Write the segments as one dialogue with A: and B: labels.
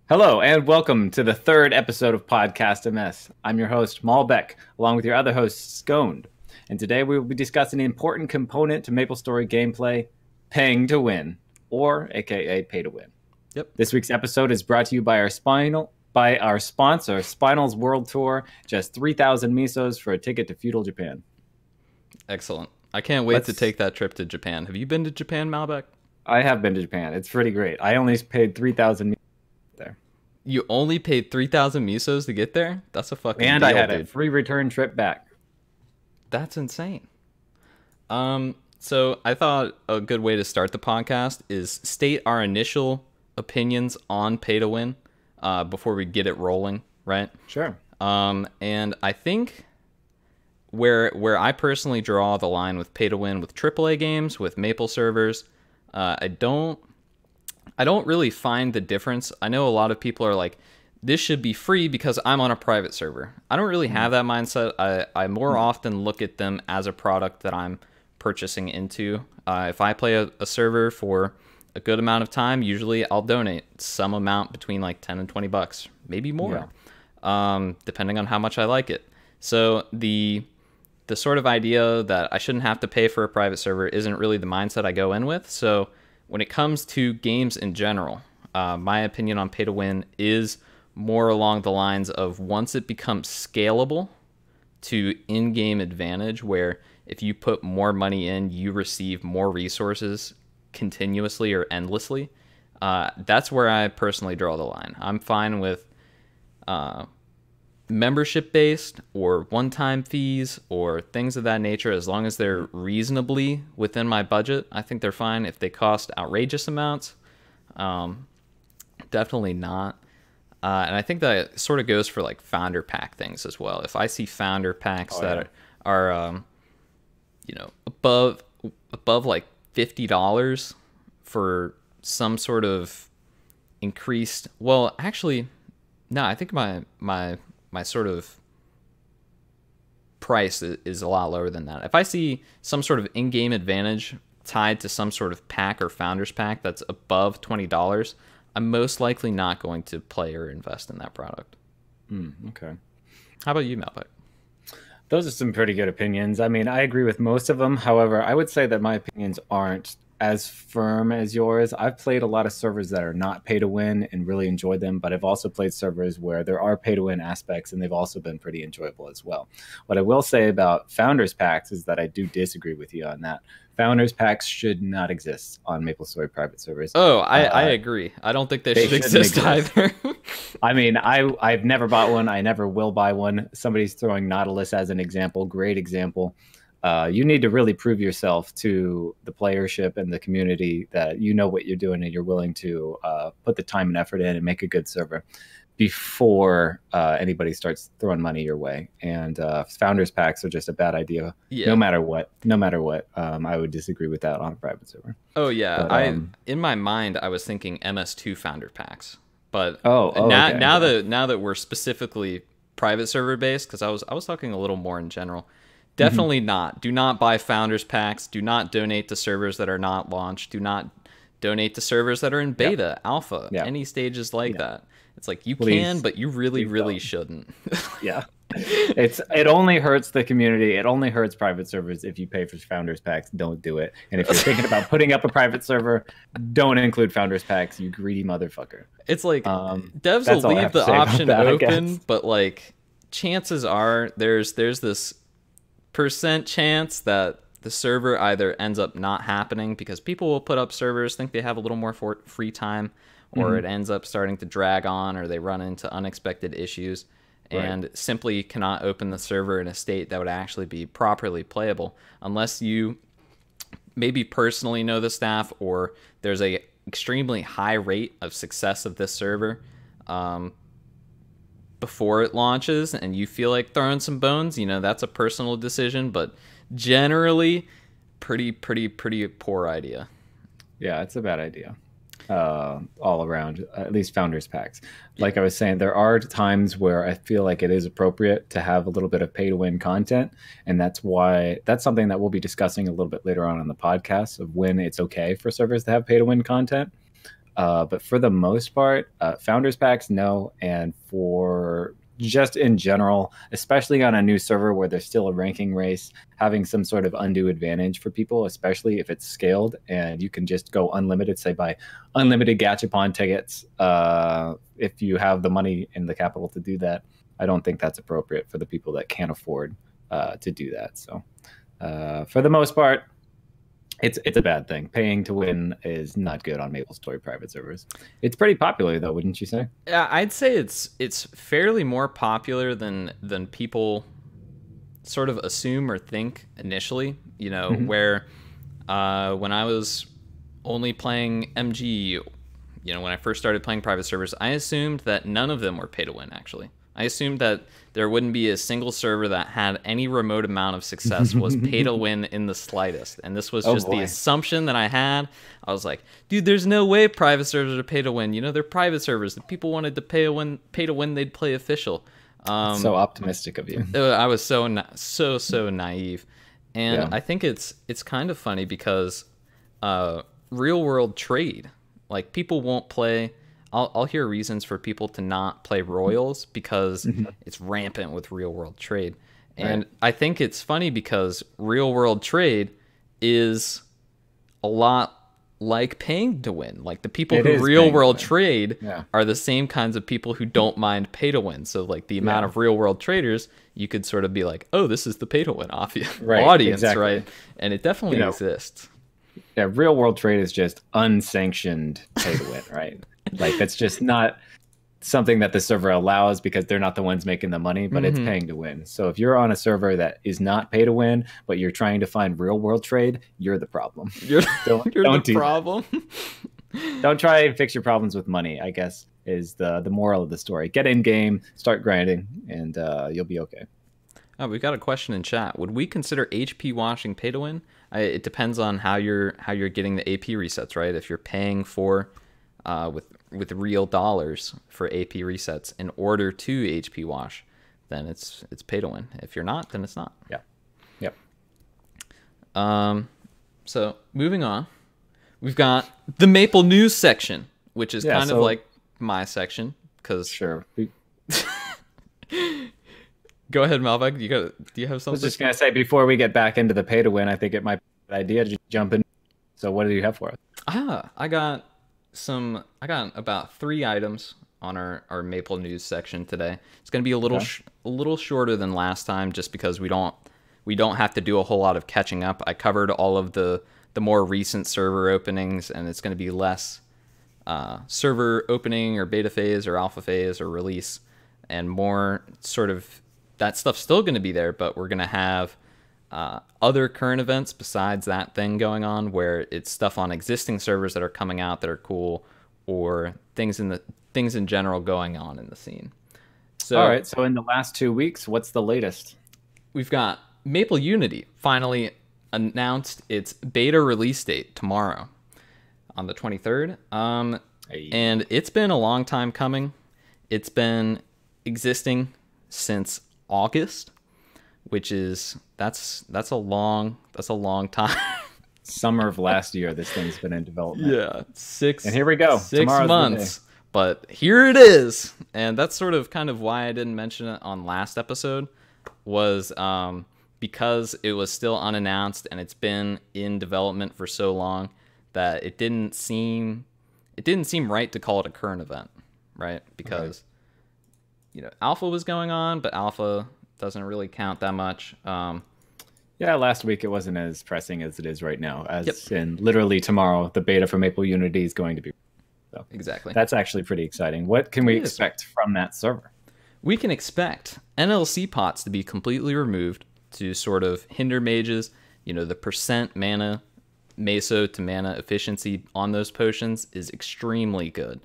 A: Hello and welcome to the third episode of PodcastMS. I'm your host, Malbec, along with your other host, Skoaned. And today we will be discussing an important component to Maplestory gameplay, paying to win, or aka pay to win.
B: Yep.
A: This week's episode is brought to you by our sponsor, Spinal's World Tour. Just 3,000 misos for a ticket to feudal Japan.
B: Excellent. I can't wait to take that trip to Japan. Have you been to Japan, Malbec?
A: I have been to Japan. It's pretty great. I only paid 3,000 there.
B: You only paid 3,000 misos to get there? That's a fucking
A: And
B: deal,
A: I had
B: dude.
A: a free return trip back.
B: That's insane. So I thought a good way to start the podcast is state our initial opinions on pay to win before we get it rolling, right?
A: Sure.
B: And I think where I personally draw the line with pay to win with AAA games, with Maple servers, I don't really find the difference. I know a lot of people are like, this should be free because I'm on a private server. I don't really have that mindset. I more often look at them as a product that I'm purchasing into. If I play a server for a good amount of time, usually I'll donate some amount between like 10 and 20 bucks, maybe more, depending on how much I like it. So the sort of idea that I shouldn't have to pay for a private server isn't really the mindset I go in with. So when it comes to games in general, my opinion on pay to win is more along the lines of once it becomes scalable to in-game advantage, where if you put more money in, you receive more resources continuously or endlessly. That's where I personally draw the line. I'm fine with membership-based or one-time fees or things of that nature, as long as they're reasonably within my budget. I think they're fine. If they cost outrageous amounts, definitely not. And I think that sort of goes for like founder pack things as well. If I see founder packs that are above like $50 for some sort of increased, well, actually, no, I think my sort of price is a lot lower than that. If I see some sort of in-game advantage tied to some sort of pack or founders pack that's above $20, I'm most likely not going to play or invest in that product.
A: Okay.
B: How about you, Malbec?
A: Those are some pretty good opinions. I mean, I agree with most of them. However, I would say that my opinions aren't as firm as yours. I've played a lot of servers that are not pay to win and really enjoyed them, but I've also played servers where there are pay to win aspects and they've also been pretty enjoyable as well. What I will say about founders packs is that I do disagree with you on that. Founders packs should not exist on Maplestory private servers.
B: Oh, I agree. I don't think they should exist either.
A: I mean, I've never bought one. I never will buy one. Somebody's throwing Nautilus as an example. Great example. You need to really prove yourself to the playership and the community that you know what you're doing and you're willing to put the time and effort in and make a good server before anybody starts throwing money your way. And founders packs are just a bad idea. No matter what. I would disagree with that on a private server.
B: Oh yeah, but, in my mind I was thinking MS2 founder packs, but
A: okay.
B: now that we're specifically private server based, because I was talking a little more in general. Definitely not. Do not buy founders packs. Do not donate to servers that are not launched. Do not donate to servers that are in beta, alpha, any stages like that. It's like you can, but you really shouldn't.
A: Yeah. It only hurts the community. It only hurts private servers if you pay for founders packs. Don't do it. And if you're thinking about putting up a private server, don't include founders packs, you greedy motherfucker.
B: It's like devs will leave the option open, but like chances are there's this percent chance that the server either ends up not happening because people will put up servers, think they have a little more free time, or it ends up starting to drag on, or they run into unexpected issues and simply cannot open the server in a state that would actually be properly playable unless you maybe personally know the staff, or there's a extremely high rate of success of this server before it launches and you feel like throwing some bones. That's a personal decision, but generally pretty poor idea.
A: Yeah, it's a bad idea all around, at least founders packs. Like I was saying, there are times where I feel like it is appropriate to have a little bit of pay to win content, and that's something that we'll be discussing a little bit later on in the podcast, of when it's okay for servers to have pay to win content. But for the most part, founders packs, no. And for just in general, especially on a new server where there's still a ranking race, having some sort of undue advantage for people, especially if it's scaled and you can just go unlimited, say buy unlimited gachapon tickets. If you have the money and the capital to do that, I don't think that's appropriate for the people that can't afford to do that. So for the most part, it's a bad thing. Paying to win is not good on Maplestory private servers. It's pretty popular though, wouldn't you say?
B: Yeah, I'd say it's fairly more popular than people sort of assume or think initially. You know, where when I was only playing MG, you know, when I first started playing private servers, I assumed that none of them were pay to win. Actually, I assumed that there wouldn't be a single server that had any remote amount of success was pay to win in the slightest. And this was just the assumption that I had. I was like, dude, there's no way private servers are pay to win. You know, they're private servers. If people wanted to pay to win, they'd play official.
A: So optimistic of you.
B: I was so naive. And I think it's kind of funny because real world trade, like people won't play. I'll hear reasons for people to not play Royals because it's rampant with real world trade. And I think it's funny because real world trade is a lot like paying to win. Like the people who real world trade are the same kinds of people who don't mind pay to win. So like the amount of real world traders, you could sort of be like, oh, this is the pay to win audience, right? And it definitely exists.
A: Yeah, real world trade is just unsanctioned pay to win, right? Like that's just not something that the server allows because they're not the ones making the money, but it's paying to win. So if you're on a server that is not pay to win, but you're trying to find real world trade, you're the problem. Don't the problem. Don't try and fix your problems with money, I guess, is the moral of the story. Get in game, start grinding, and you'll be okay.
B: Oh, we've got a question in chat. Would we consider HP washing pay to win? It depends on how you're getting the AP resets, right? If you're paying for with real dollars for AP resets in order to HP wash, then it's pay to win. If you're not, then it's not.
A: Yep.
B: So moving on, we've got the Maple News section, which is kind of like my section because Go ahead, Malbec. Do you have something?
A: I was just gonna say before we get back into the pay to win, I think it might be a good idea to jump in. So what do you have for us?
B: I got about 3 items on our Maple News section today. It's going to be a little shorter than last time just because we don't have to do a whole lot of catching up. I covered all of the more recent server openings, and it's going to be less server opening or beta phase or alpha phase or release, and more sort of that stuff's still going to be there, but we're going to have other current events besides that thing going on, where it's stuff on existing servers that are coming out that are cool, or things in general going on in the scene. So,
A: all right. So in the last 2 weeks, what's the latest?
B: We've got Maple Unity finally announced its beta release date tomorrow, on the 23rd. And it's been a long time coming. It's been existing since August, which is that's a long time.
A: Summer of last year, this thing's been in development.
B: Yeah, and
A: here we go.
B: 6 months, but here it is, and that's sort of kind of why I didn't mention it on last episode, was because it was still unannounced and it's been in development for so long that it didn't seem right to call it a current event, right? Because alpha was going on, but alpha doesn't really count that much.
A: Yeah, last week it wasn't as pressing as it is right now. In literally tomorrow, the beta for Maple Unity is going to be. So
B: exactly.
A: That's actually pretty exciting. What can we expect from that server?
B: We can expect NLC pots to be completely removed to sort of hinder mages. The percent mana, meso to mana efficiency on those potions is extremely good.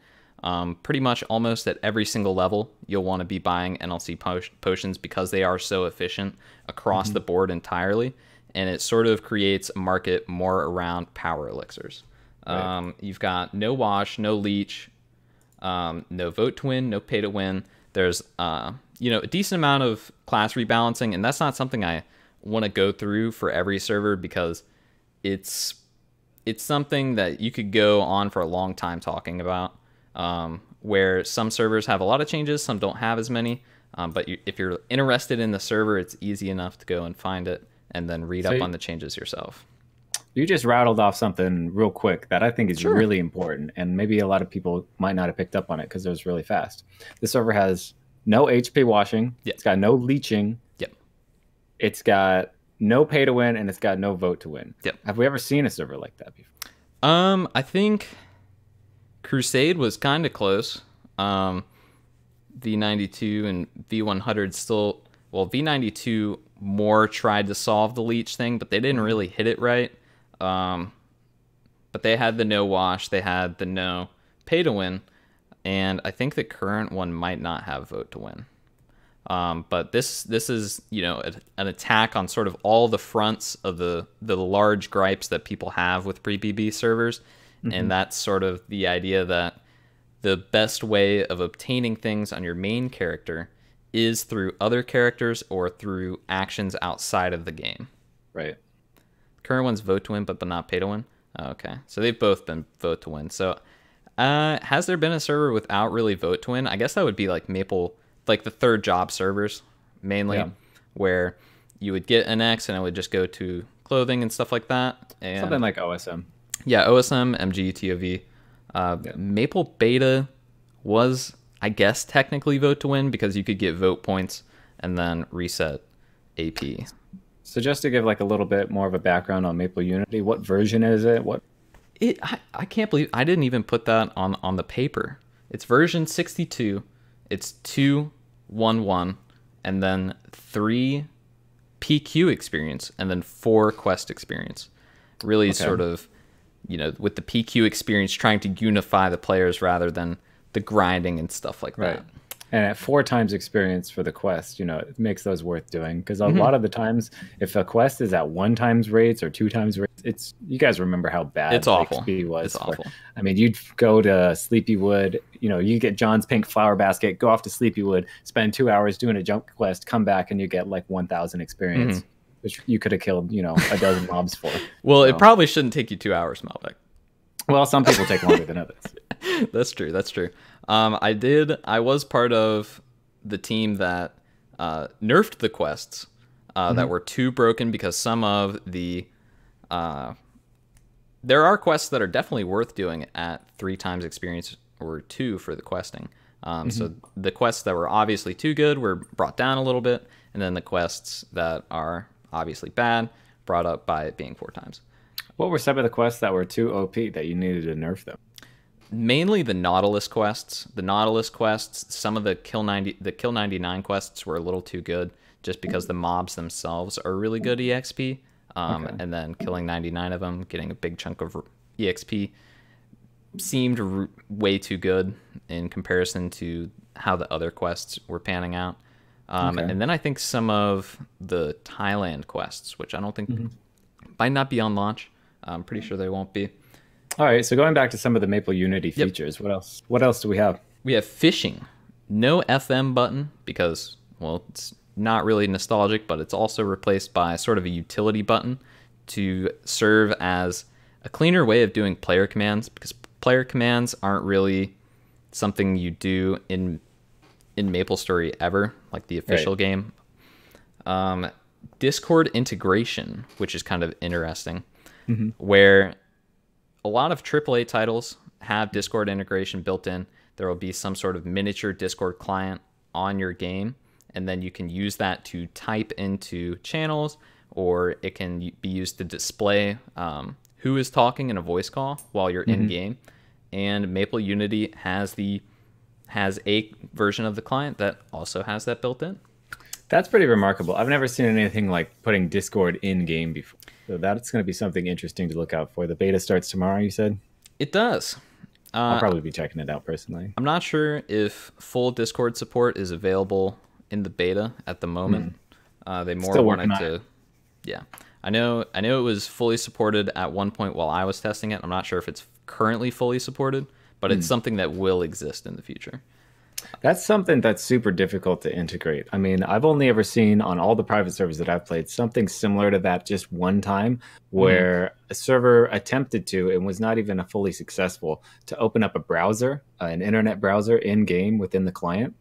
B: Pretty much almost at every single level, you'll want to be buying NLC potions because they are so efficient across the board entirely, and it sort of creates a market more around power elixirs. Right. You've got no wash, no leech, no vote to win, no pay to win. There's a decent amount of class rebalancing, and that's not something I want to go through for every server because it's it's something that you could go on for a long time talking about, where some servers have a lot of changes, some don't have as many. But if you're interested in the server, it's easy enough to go and find it and then read up on the changes yourself.
A: You just rattled off something real quick that I think is really important, and maybe a lot of people might not have picked up on it because it was really fast. The server has no HP washing.
B: Yep.
A: It's got no leeching.
B: Yep.
A: It's got no pay to win, and it's got no vote to win.
B: Yep.
A: Have we ever seen a server like that before?
B: I think Crusade was kind of close. V92 and V100 still, well, V92 more tried to solve the leech thing, but they didn't really hit it right. But they had the no wash, they had the no pay to win, and I think the current one might not have vote to win. But this is, you know, an attack on sort of all the fronts of the large gripes that people have with pre-BB servers, and that's sort of the idea that the best way of obtaining things on your main character is through other characters or through actions outside of the game.
A: Right.
B: Current one's vote to win, but not pay to win. Oh, okay, so they've both been vote to win. So, has there been a server without really vote to win? I guess that would be like Maple, like the third job servers, mainly, where you would get an X and it would just go to clothing and stuff like that. And
A: something like OSM.
B: Yeah, OSM, MG, TOV. Maple Beta was, I guess, technically vote to win because you could get vote points and then reset AP.
A: So just to give like a little bit more of a background on Maple Unity, what version is it?
B: I can't believe I didn't even put that on the paper. It's version 62. It's 2.1.1 and then 3 PQ experience and then 4 quest experience. Really sort of, you know, with the PQ experience trying to unify the players rather than the grinding and stuff like that.
A: And at 4 times experience for the quest, you know, it makes those worth doing. Because a lot of the times, if a quest is at 1 times rates or 2 times rates, it's, you guys remember how bad
B: it's awful.
A: XP was.
B: It's awful.
A: I mean, you'd go to Sleepywood, you know, you get John's Pink Flower Basket, go off to Sleepywood, spend 2 hours doing a jump quest, come back, and you get like 1,000 experience, which you could have killed, you know, a dozen mobs for.
B: Well, it probably shouldn't take you 2 hours, Malbec.
A: Well, some people take longer than others.
B: That's true. That's true. I was part of the team that nerfed the quests that were too broken because some of the there are quests that are definitely worth doing at 3 times experience or 2 for the questing. So the quests that were obviously too good were brought down a little bit, and then the quests that are obviously bad brought up by it being 4 times.
A: What were some of the quests that were too OP that you needed to nerf them?
B: Mainly the Nautilus quests. The Nautilus quests, some of the Kill 99 quests were a little too good just because the mobs themselves are really good EXP. And then killing 99 of them, getting a big chunk of EXP seemed way too good in comparison to how the other quests were panning out. And then I think some of the Thailand quests, which I don't think might not be on launch. I'm pretty sure they won't be.
A: All right, so going back to some of the Maple Unity features, what else? What else do we have?
B: We have fishing. No FM button because, well, it's not really nostalgic, but it's also replaced by sort of a utility button to serve as a cleaner way of doing player commands, because player commands aren't really something you do in Maplestory ever, like the official game. Discord integration, which is kind of interesting, where a lot of AAA titles have Discord integration built in. There will be some sort of miniature Discord client on your game, and then you can use that to type into channels, or it can be used to display who is talking in a voice call while you're in game. And Maple Unity has a version of the client that also has that built in.
A: That's pretty remarkable. I've never seen anything like putting Discord in game before. So that's going to be something interesting to look out for. The beta starts tomorrow, you said?
B: It does.
A: I'll probably be checking it out personally.
B: I'm not sure if full Discord support is available in the beta at the moment. They more wanted to... Yeah. I know it was fully supported at one point while I was testing it. I'm not sure if it's currently fully supported, but it's something that will exist in the future.
A: That's something that's super difficult to integrate. I mean, I've only ever seen on all the private servers that I've played something similar to that just one time where a server attempted to and was not even a fully successful to open up a browser, an internet browser in game within the client,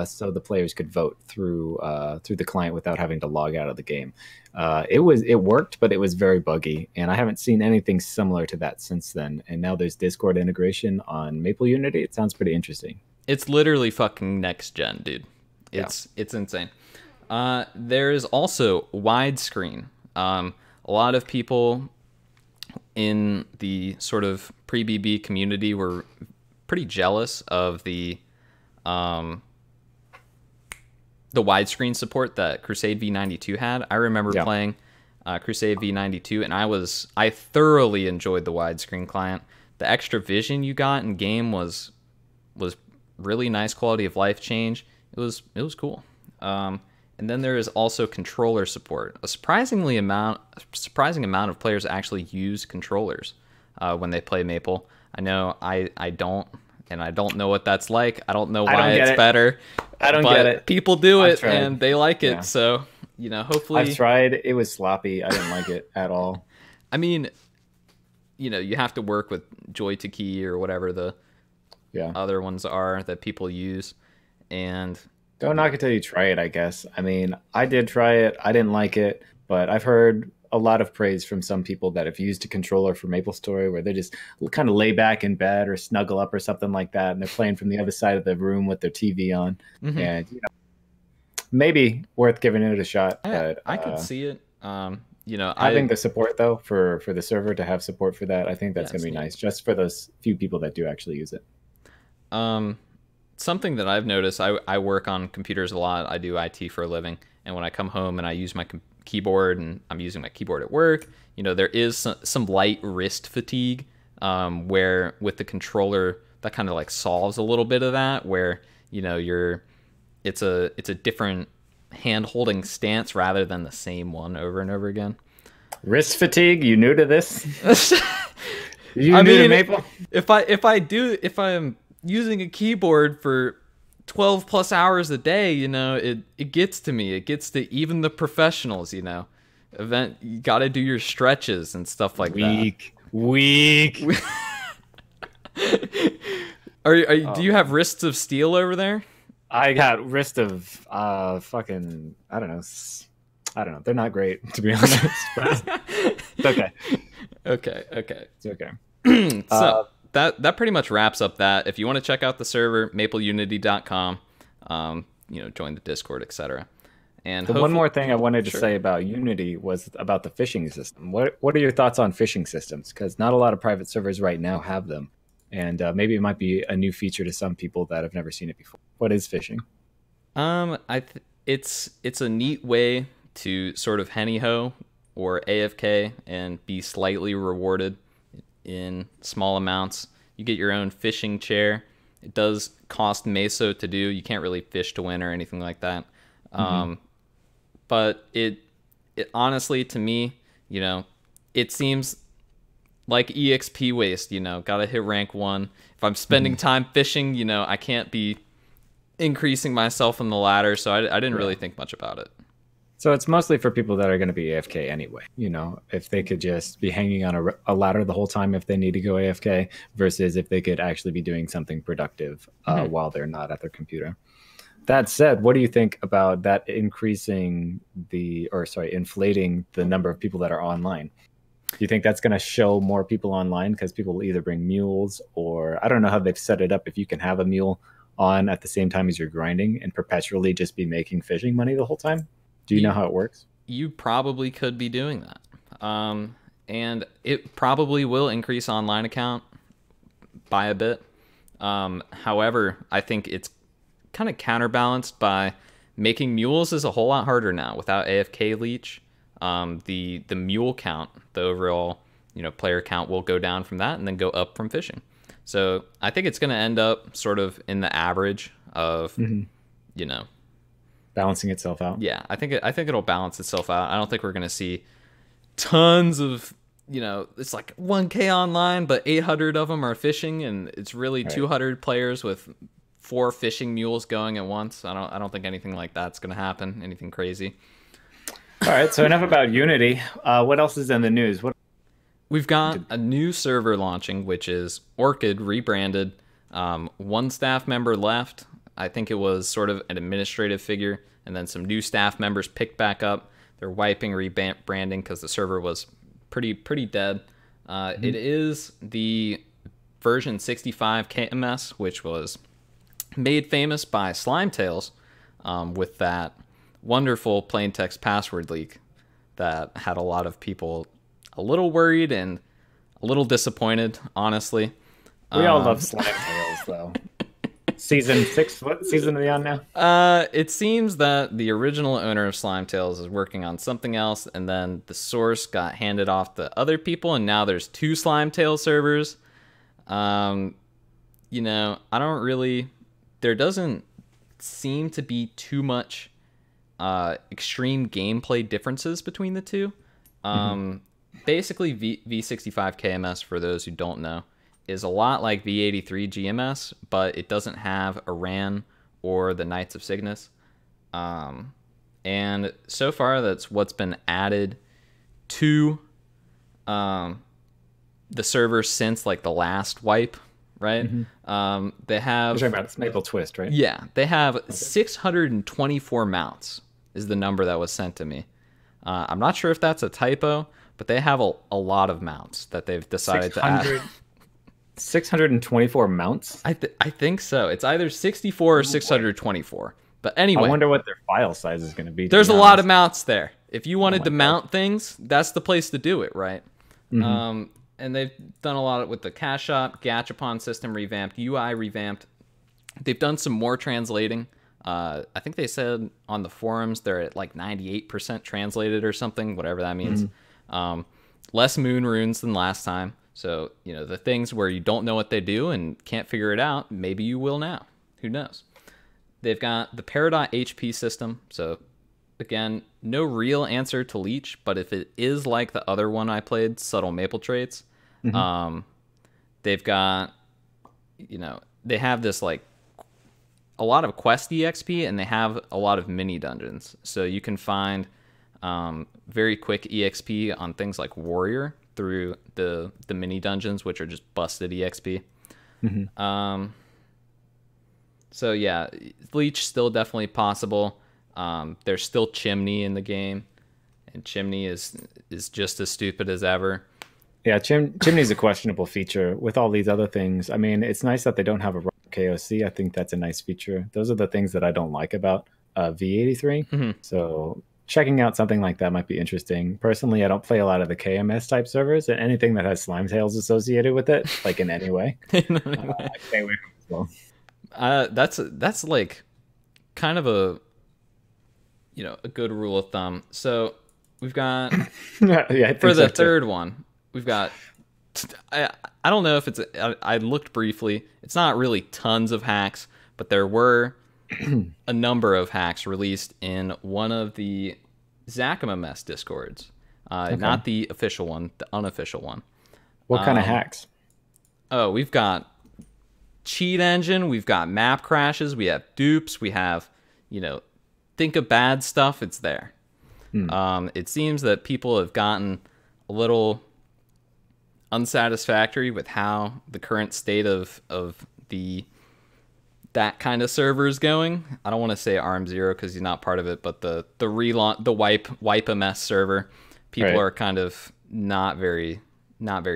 A: so the players could vote through the client without having to log out of the game. It worked, but it was very buggy, and I haven't seen anything similar to that since then. And now there's Discord integration on Maple Unity. It sounds pretty interesting.
B: It's literally fucking next gen, dude. It's insane. There is also widescreen. A lot of people in the sort of pre-BB community were pretty jealous of the widescreen support that Crusade V92 had. I remember playing Crusade V92, and I thoroughly enjoyed the widescreen client. The extra vision you got in game was really nice quality of life change. It was cool. And then there is also controller support. A surprising amount of players actually use controllers when they play Maple. I know I don't, and I don't know what that's like. I don't know why it's better.
A: I don't get it.
B: People do it and they like it. So, hopefully.
A: I've tried. It was sloppy. I didn't like it at all.
B: I mean, you have to work with Joy to Key or whatever the other ones are that people use. And
A: don't knock it till you try it, I guess. I mean, I did try it. I didn't like it, but I've heard a lot of praise from some people that have used a controller for Maplestory where they just kind of lay back in bed or snuggle up or something like that, and they're playing from the other side of the room with their TV on. And maybe worth giving it a shot. But
B: I could see it.
A: Having the support though for the server to have support for that, I think that's going to be nice, just for those few people that do actually use it.
B: Something that I've noticed, I work on computers a lot. I do IT for a living, and when I come home and I use my keyboard, and I'm using my keyboard at work, there is some light wrist fatigue, where with the controller that kind of like solves a little bit of that, where it's a different hand holding stance rather than the same one over and over again.
A: Wrist fatigue? You new to this? You new to Maple?
B: If I'm using a keyboard for 12 plus hours a day, it gets to me. It gets to even the professionals, you got to do your stretches and stuff like that.
A: Weak.
B: Do you have wrists of steel over there?
A: I got wrist of fucking, I don't know. They're not great, to be honest. It's okay.
B: Okay.
A: It's okay.
B: So that pretty much wraps up that. If you want to check out the server, mapleunity.com, join the Discord, etc. And
A: one more thing I wanted to say about Unity was about the phishing system. What are your thoughts on phishing systems? Because not a lot of private servers right now have them. And maybe it might be a new feature to some people that have never seen it before. What is phishing?
B: It's a neat way to sort of henny-ho or AFK and be slightly rewarded in small amounts. You get your own fishing chair. It does cost meso to do. You can't really fish to win or anything like that. But it honestly, to me, it seems like EXP waste. Gotta hit rank 1. If I'm spending time fishing, I can't be increasing myself on the ladder. So I didn't really think much about it.
A: So it's mostly for people that are going to be AFK anyway. If they could just be hanging on a ladder the whole time if they need to go AFK, versus if they could actually be doing something productive while they're not at their computer. That said, what do you think about that inflating the number of people that are online? Do you think that's going to show more people online because people will either bring mules, or I don't know how they've set it up, if you can have a mule on at the same time as you're grinding and perpetually just be making fishing money the whole time? Do you know how it works?
B: You probably could be doing that. And it probably will increase online account by a bit. However, I think it's kind of counterbalanced by making mules is a whole lot harder now without AFK leech. The mule count, the overall player count, will go down from that and then go up from fishing. So I think it's going to end up sort of in the average of
A: balancing itself out.
B: Yeah, I think it'll balance itself out. I don't think we're going to see tons of it's like 1K online, but 800 of them are fishing, and it's really 200 players with 4 fishing mules going at once. I don't think anything like that's going to happen. Anything crazy.
A: All right, so enough about Unity. What else is in the news?
B: We've got a new server launching, which is Orchid rebranded. 1 staff member left. I think it was sort of an administrative figure, and then some new staff members picked back up. They're wiping rebranding because the server was pretty dead. It is the version 65 KMS, which was made famous by Slime Tales with that wonderful plain text password leak that had a lot of people a little worried and a little disappointed, honestly.
A: We all love Slime Tales, though. Season 6, what season are we on now?
B: It seems that the original owner of Slime Tales is working on something else, and then the source got handed off to other people, and now there's 2 Slime Tales servers. I don't really... There doesn't seem to be too much extreme gameplay differences between the two. Basically, V65 KMS, for those who don't know, is a lot like V83 GMS, but it doesn't have Iran or the Knights of Cygnus. And so far, that's what's been added to the server since like the last wipe, right? They have...
A: You're talking about Maple Twist, right?
B: Yeah, they have 624 mounts is the number that was sent to me. I'm not sure if that's a typo, but they have a lot of mounts that they've decided to add.
A: 624 mounts?
B: I think so. It's either 64 or 624. But anyway,
A: I wonder what their file size is going to be.
B: There's a lot of mounts there. If you wanted to mount things, that's the place to do it, right? And they've done a lot with the cash shop, Gachapon system revamped, UI revamped. They've done some more translating. I think they said on the forums they're at like 98% translated or something, whatever that means. Less moon runes than last time. So, the things where you don't know what they do and can't figure it out, maybe you will now. Who knows? They've got the Peridot HP system. So, again, no real answer to Leech, but if it is like the other one I played, Subtle Maple Traits, they've got, they have this like a lot of quest EXP, and they have a lot of mini dungeons. So you can find very quick EXP on things like Warrior through the mini dungeons, which are just busted EXP. So yeah, Leech still definitely possible. There's still Chimney in the game, and Chimney is just as stupid as ever.
A: Yeah, Chimney's a questionable feature with all these other things. I mean, it's nice that they don't have a KOC. I think that's a nice feature. Those are the things that I don't like about V83. So checking out something like that might be interesting. Personally, I don't play a lot of the KMS type servers, and anything that has Slime Tails associated with it, like in any way, I stay away from it as well. That's like
B: kind of a good rule of thumb. So we've got for the third one, we've got I don't know if it's I looked briefly. It's not really tons of hacks, but there were a number of hacks released in one of the ZachMMS discords. Not the official one, the unofficial one.
A: What kind of hacks?
B: Oh, we've got cheat engine, we've got map crashes, we have dupes, we have, think of bad stuff, it's there. It seems that people have gotten a little unsatisfactory with how the current state of that kind of server is going. I don't want to say Arm Zero because he's not part of it, but the relaunch, the wipe MS server, people are kind of not very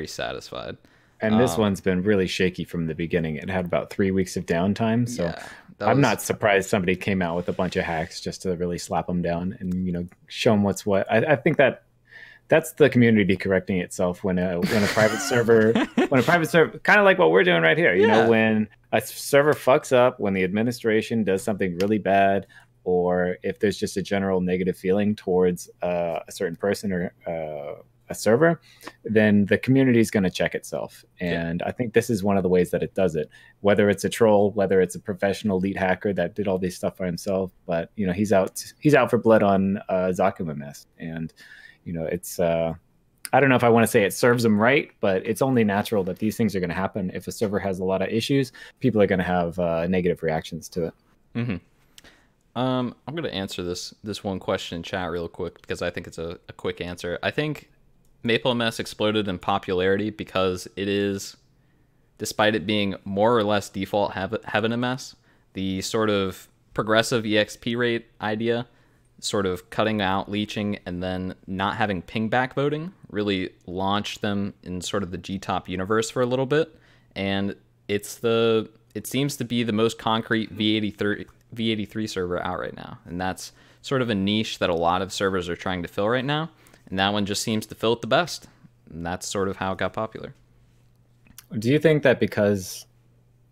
B: satisfied.
A: And this one's been really shaky from the beginning. It had about 3 weeks of downtime, so I'm not surprised somebody came out with a bunch of hacks just to really slap them down and show them what's what. I think that's the community correcting itself when a private server kind of like what we're doing right here. When a server fucks up, when the administration does something really bad, or if there's just a general negative feeling towards a certain person or a server, then the community is going to check itself. And I think this is one of the ways that it does it, whether it's a troll, whether it's a professional elite hacker that did all this stuff by himself. But, he's out for blood on ZachMMS. And, it's I don't know if I want to say it serves them right, but it's only natural that these things are going to happen. If a server has a lot of issues, people are going to have negative reactions to it.
B: Mm-hmm. I'm going to answer this one question in chat real quick because I think it's a quick answer. I think MapleMS exploded in popularity because it is, despite it being more or less default Heaven MS, the sort of progressive EXP rate idea, sort of cutting out leeching and then not having pingback voting, really launched them in sort of the gtop universe for a little bit. And it seems to be the most concrete V83 server out right now. And that's sort of a niche that a lot of servers are trying to fill right now. And that one just seems to fill it the best. And that's sort of how it got popular.
A: Do you think that because,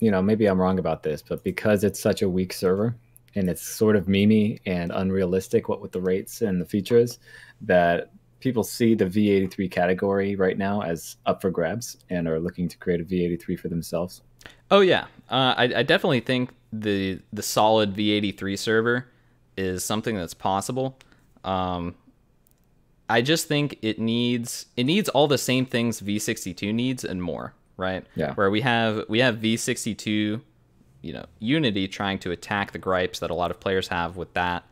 A: maybe I'm wrong about this, but because it's such a weak server and it's sort of memey and unrealistic what with the rates and the features, that people see the V83 category right now as up for grabs and are looking to create a V83 for themselves?
B: Oh yeah, I definitely think the solid V83 server is something that's possible. I just think it needs all the same things V62 needs and more, right?
A: Yeah.
B: Where we have V62, Unity trying to attack the gripes that a lot of players have with that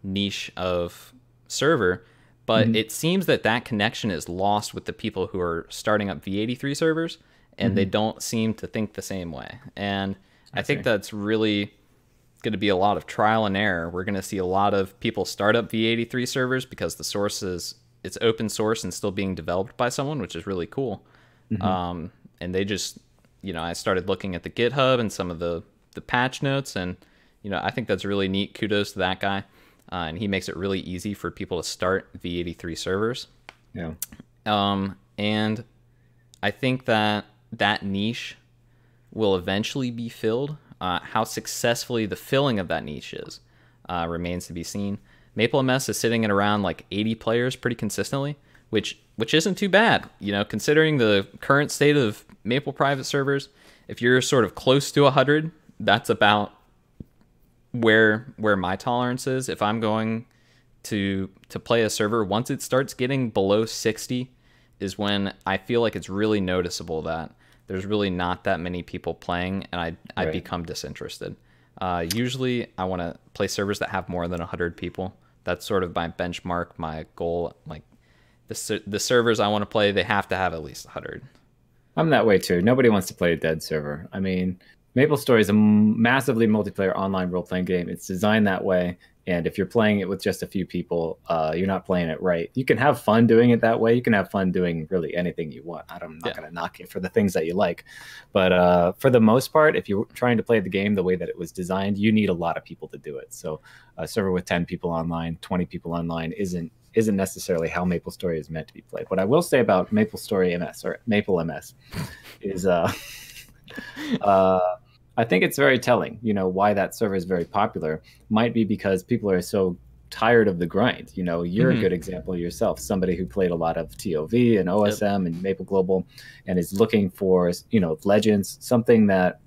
B: niche of server, but it seems that connection is lost with the people who are starting up V83 servers, and they don't seem to think the same way. And I think that's really going to be a lot of trial and error. We're going to see a lot of people start up V83 servers because the source it's open source and still being developed by someone, which is really cool. And they just, I started looking at the GitHub and some of the patch notes, and I think that's really neat. Kudos to that guy. And he makes it really easy for people to start V83 servers.
A: Yeah.
B: And I think that niche will eventually be filled. How successfully the filling of that niche is remains to be seen. MapleMS is sitting at around like 80 players pretty consistently, which isn't too bad. Considering the current state of Maple private servers, if you're sort of close to 100, that's about where my tolerance is. If I'm going to play a server, once it starts getting below 60 is when I feel like it's really noticeable that there's really not that many people playing, and I become disinterested. Usually I want to play servers that have more than 100 people. That's sort of my benchmark, my goal. Like the servers I want to play, they have to have at least 100.
A: I'm that way too. Nobody wants to play a dead server. I mean, Maplestory is a massively multiplayer online role-playing game. It's designed that way, and if you're playing it with just a few people, you're not playing it right. You can have fun doing it that way. You can have fun doing really anything you want. I'm not going to knock it for the things that you like. But for the most part, if you're trying to play the game the way that it was designed, you need a lot of people to do it. So a server with 10 people online, 20 people online isn't necessarily how Maplestory is meant to be played. What I will say about Maplestory MS or MapleMS is I think it's very telling, why that server is very popular. Might be because people are so tired of the grind. You're a good example yourself, somebody who played a lot of TOV and OSM and Maple Global and is looking for, Legends, something that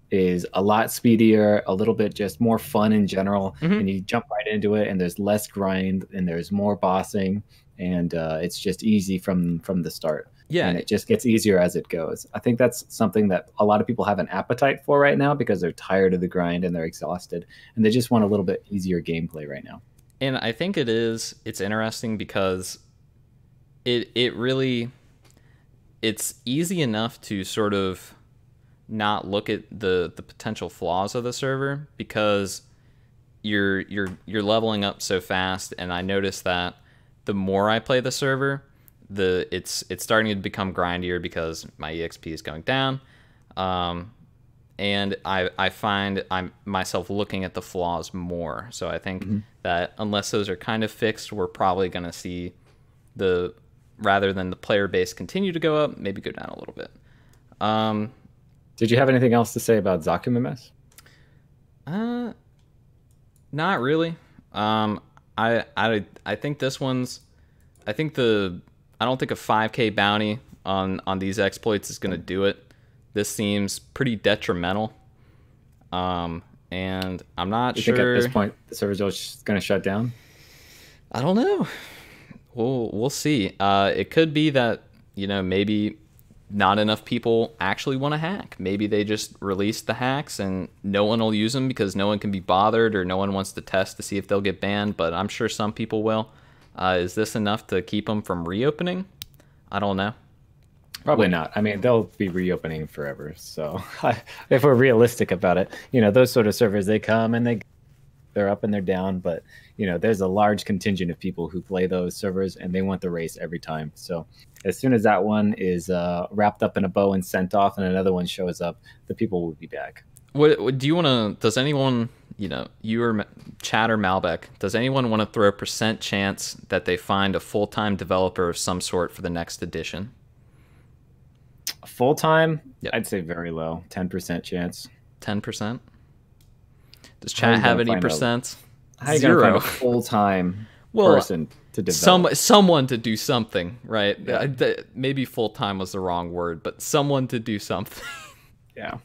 A: is a lot speedier, a little bit just more fun in general, and you jump right into it and there's less grind and there's more bossing, and it's just easy from the start. Yeah, and it just gets easier as it goes. I think that's something that a lot of people have an appetite for right now because they're tired of the grind and they're exhausted, and they just want a little bit easier gameplay right now.
B: And I think it's interesting because it's easy enough to sort of not look at the potential flaws of the server because you're leveling up so fast, and I noticed that the more I play the server, it's starting to become grindier because my EXP is going down, and I find I'm myself looking at the flaws more. So I think that unless those are kind of fixed, we're probably going to see rather than the player base continue to go up, maybe go down a little bit.
A: Did you have anything else to say about ZakuMMS?
B: Not really. I think this one's. I don't think a 5K bounty on these exploits is going to do it. This seems pretty detrimental. And I'm not sure.
A: You think at this point the server's just going to shut down?
B: I don't know. we'll see. It could be that, maybe not enough people actually want to hack. Maybe they just release the hacks and no one will use them because no one can be bothered or no one wants to test to see if they'll get banned, but I'm sure some people will. Is this enough to keep them from reopening? I don't know.
A: Probably not. I mean, they'll be reopening forever. So if we're realistic about it, those sort of servers, they come and they're up and they're down, but there's a large contingent of people who play those servers and they want the race every time. So as soon as that one is wrapped up in a bow and sent off and another one shows up, the people will be back.
B: What do you want to, does anyone, you or Chad or Malbec, does anyone want to throw a % chance that they find a full-time developer of some sort for the next edition?
A: Full-time?
B: Yep.
A: I'd say very low, 10% chance.
B: 10%? Does Chad have any percents?
A: How are you
B: 0.
A: gonna find a full-time person to develop?
B: Someone to do something, right?
A: Yeah.
B: Maybe full-time was the wrong word, but someone to do something.
A: Yeah.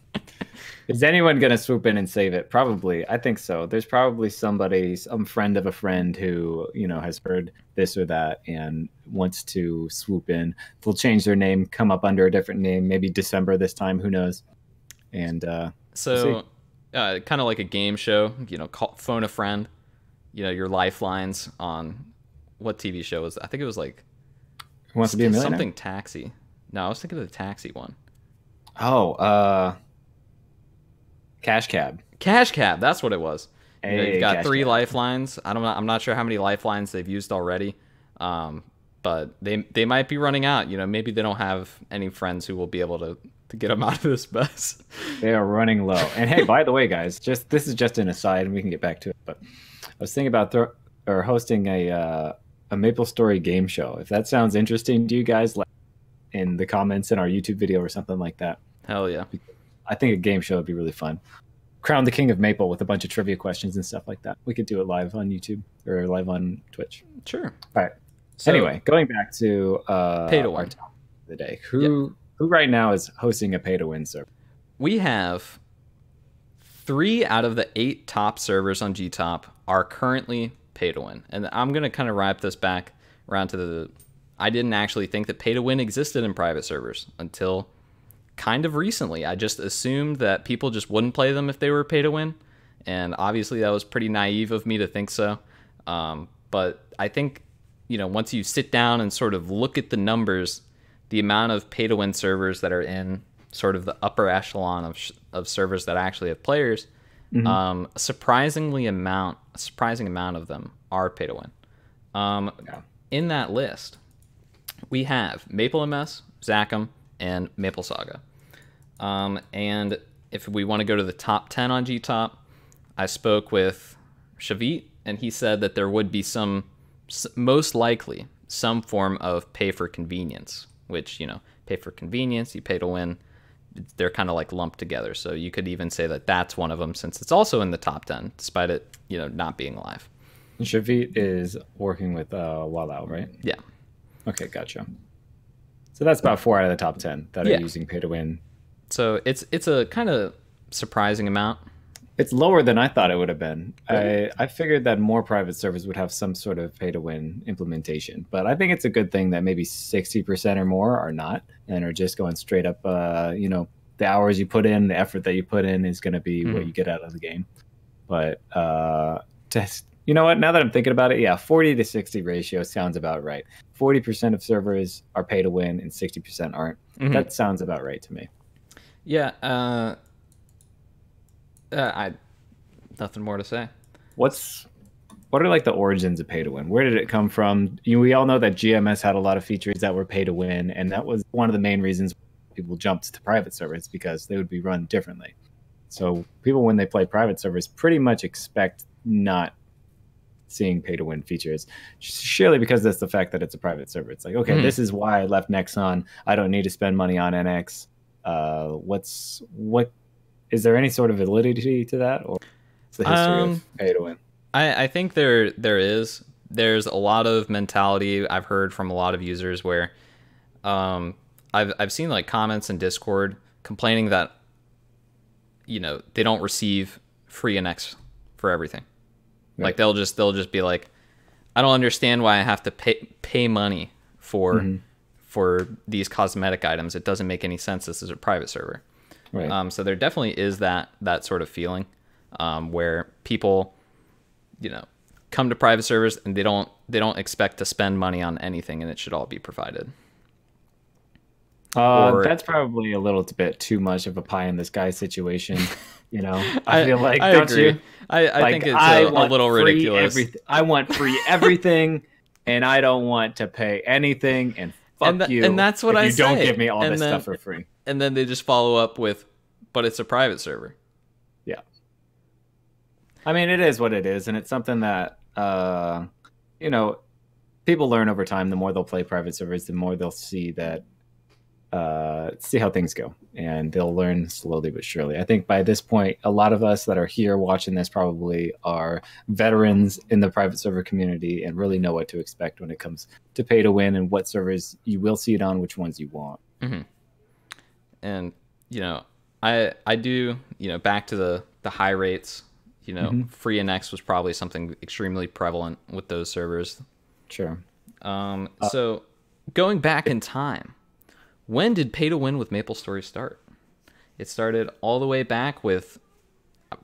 A: Is anyone going to swoop in and save it? Probably. I think so. There's probably somebody, some friend of a friend who, has heard this or that and wants to swoop in. They'll change their name, come up under a different name, maybe December this time, who knows? And
B: so kind of like a game show, phone a friend, your lifelines on what TV show was, I think it was like
A: Who Wants to Be a Millionaire?
B: Something Taxi. No, I was thinking of the Taxi one.
A: Oh, Cash Cab.
B: Cash Cab, that's what it was.
A: Hey,
B: you've got
A: Cash
B: 3
A: Cab.
B: lifelines. I'm not sure how many lifelines they've used already, but they might be running out. Maybe they don't have any friends who will be able to get them out of this mess.
A: They are running low. And hey, by the way, guys, this is just an aside, and we can get back to it. But I was thinking about hosting a Maplestory game show. If that sounds interesting to you guys, let in the comments in our YouTube video or something like that.
B: Hell yeah.
A: I think a game show would be really fun. Crown the King of Maple with a bunch of trivia questions and stuff like that. We could do it live on YouTube or live on Twitch.
B: Sure.
A: All right.
B: So,
A: anyway, going back to
B: Pay2win.
A: our topic of the day. Who right now is hosting a Pay2win server?
B: We have 3 out of the 8 top servers on gtop are currently Pay2win. And I'm going to kind of wrap this back around to I didn't actually think that Pay2win existed in private servers until kind of recently. I just assumed that people just wouldn't play them if they were Pay2win, and obviously that was pretty naive of me to think so. But I think, once you sit down and sort of look at the numbers, the amount of Pay2win servers that are in sort of the upper echelon of servers that actually have players, a surprising amount of them are Pay2win. In that list, we have MapleMS, Zachem, and Maple Saga. And if we want to go to the top 10 on gtop, I spoke with Shavit, and he said that there would be most likely some form of pay for convenience, which, pay for convenience, you pay to win. They're kind of like lumped together. So you could even say that that's one of them, since it's also in the top 10, despite it, not being live.
A: Shavit is working with Wallow, right?
B: Yeah.
A: Okay, gotcha. So that's about 4 out of the top 10 that are using Pay2win.
B: So it's a kind of surprising amount.
A: It's lower than I thought it would have been.
B: Really?
A: I figured that more private servers would have some sort of Pay2win implementation, but I think it's a good thing that maybe 60% or more are not and are just going straight up. The hours you put in, the effort that you put in is going to be what you get out of the game. But you know what? Now that I'm thinking about it, 40 to 60 ratio sounds about right. 40% of servers are Pay2win and 60% aren't. That sounds about right to me.
B: Yeah. I nothing more to say.
A: What are like the origins of Pay2win? Where did it come from? We all know that GMS had a lot of features that were Pay2win, and that was one of the main reasons people jumped to private servers, because they would be run differently. So people, when they play private servers, pretty much expect not seeing Pay2win features, surely because that's the fact that it's a private server. It's like, okay, this is why I left Nexon. I don't need to spend money on NX. What is there any sort of validity to that, or is the history of Pay2win?
B: I think there's a lot of mentality I've heard from a lot of users where I've seen like comments in Discord complaining that they don't receive free NX for everything. Right. Like they'll just be like, I don't understand why I have to pay money for these cosmetic items. It doesn't make any sense. This is a private server.
A: Right.
B: So there definitely is that sort of feeling where people, come to private servers and they don't expect to spend money on anything, and it should all be provided.
A: That's probably a little bit too much of a pie in the sky situation. I feel like, don't
B: agree.
A: you?
B: I think it's a little ridiculous.
A: I want free everything, and I don't want to pay anything. And fuck you.
B: And that's what
A: if
B: I
A: you
B: say.
A: Don't give me all this stuff for free.
B: And then they just follow up with, but it's a private server.
A: Yeah. I mean, it is what it is, and it's something that people learn over time. The more they'll play private servers, the more they'll see that. See how things go, and they'll learn slowly but surely. I think by this point, a lot of us that are here watching this probably are veterans in the private server community and really know what to expect when it comes to pay to win and what servers you will see it on, which ones you want.
B: Mm-hmm. And I do back to the high rates. Free NX was probably something extremely prevalent with those servers.
A: Sure.
B: So going back in time. When did Pay to Win with Maplestory start? It started all the way back with,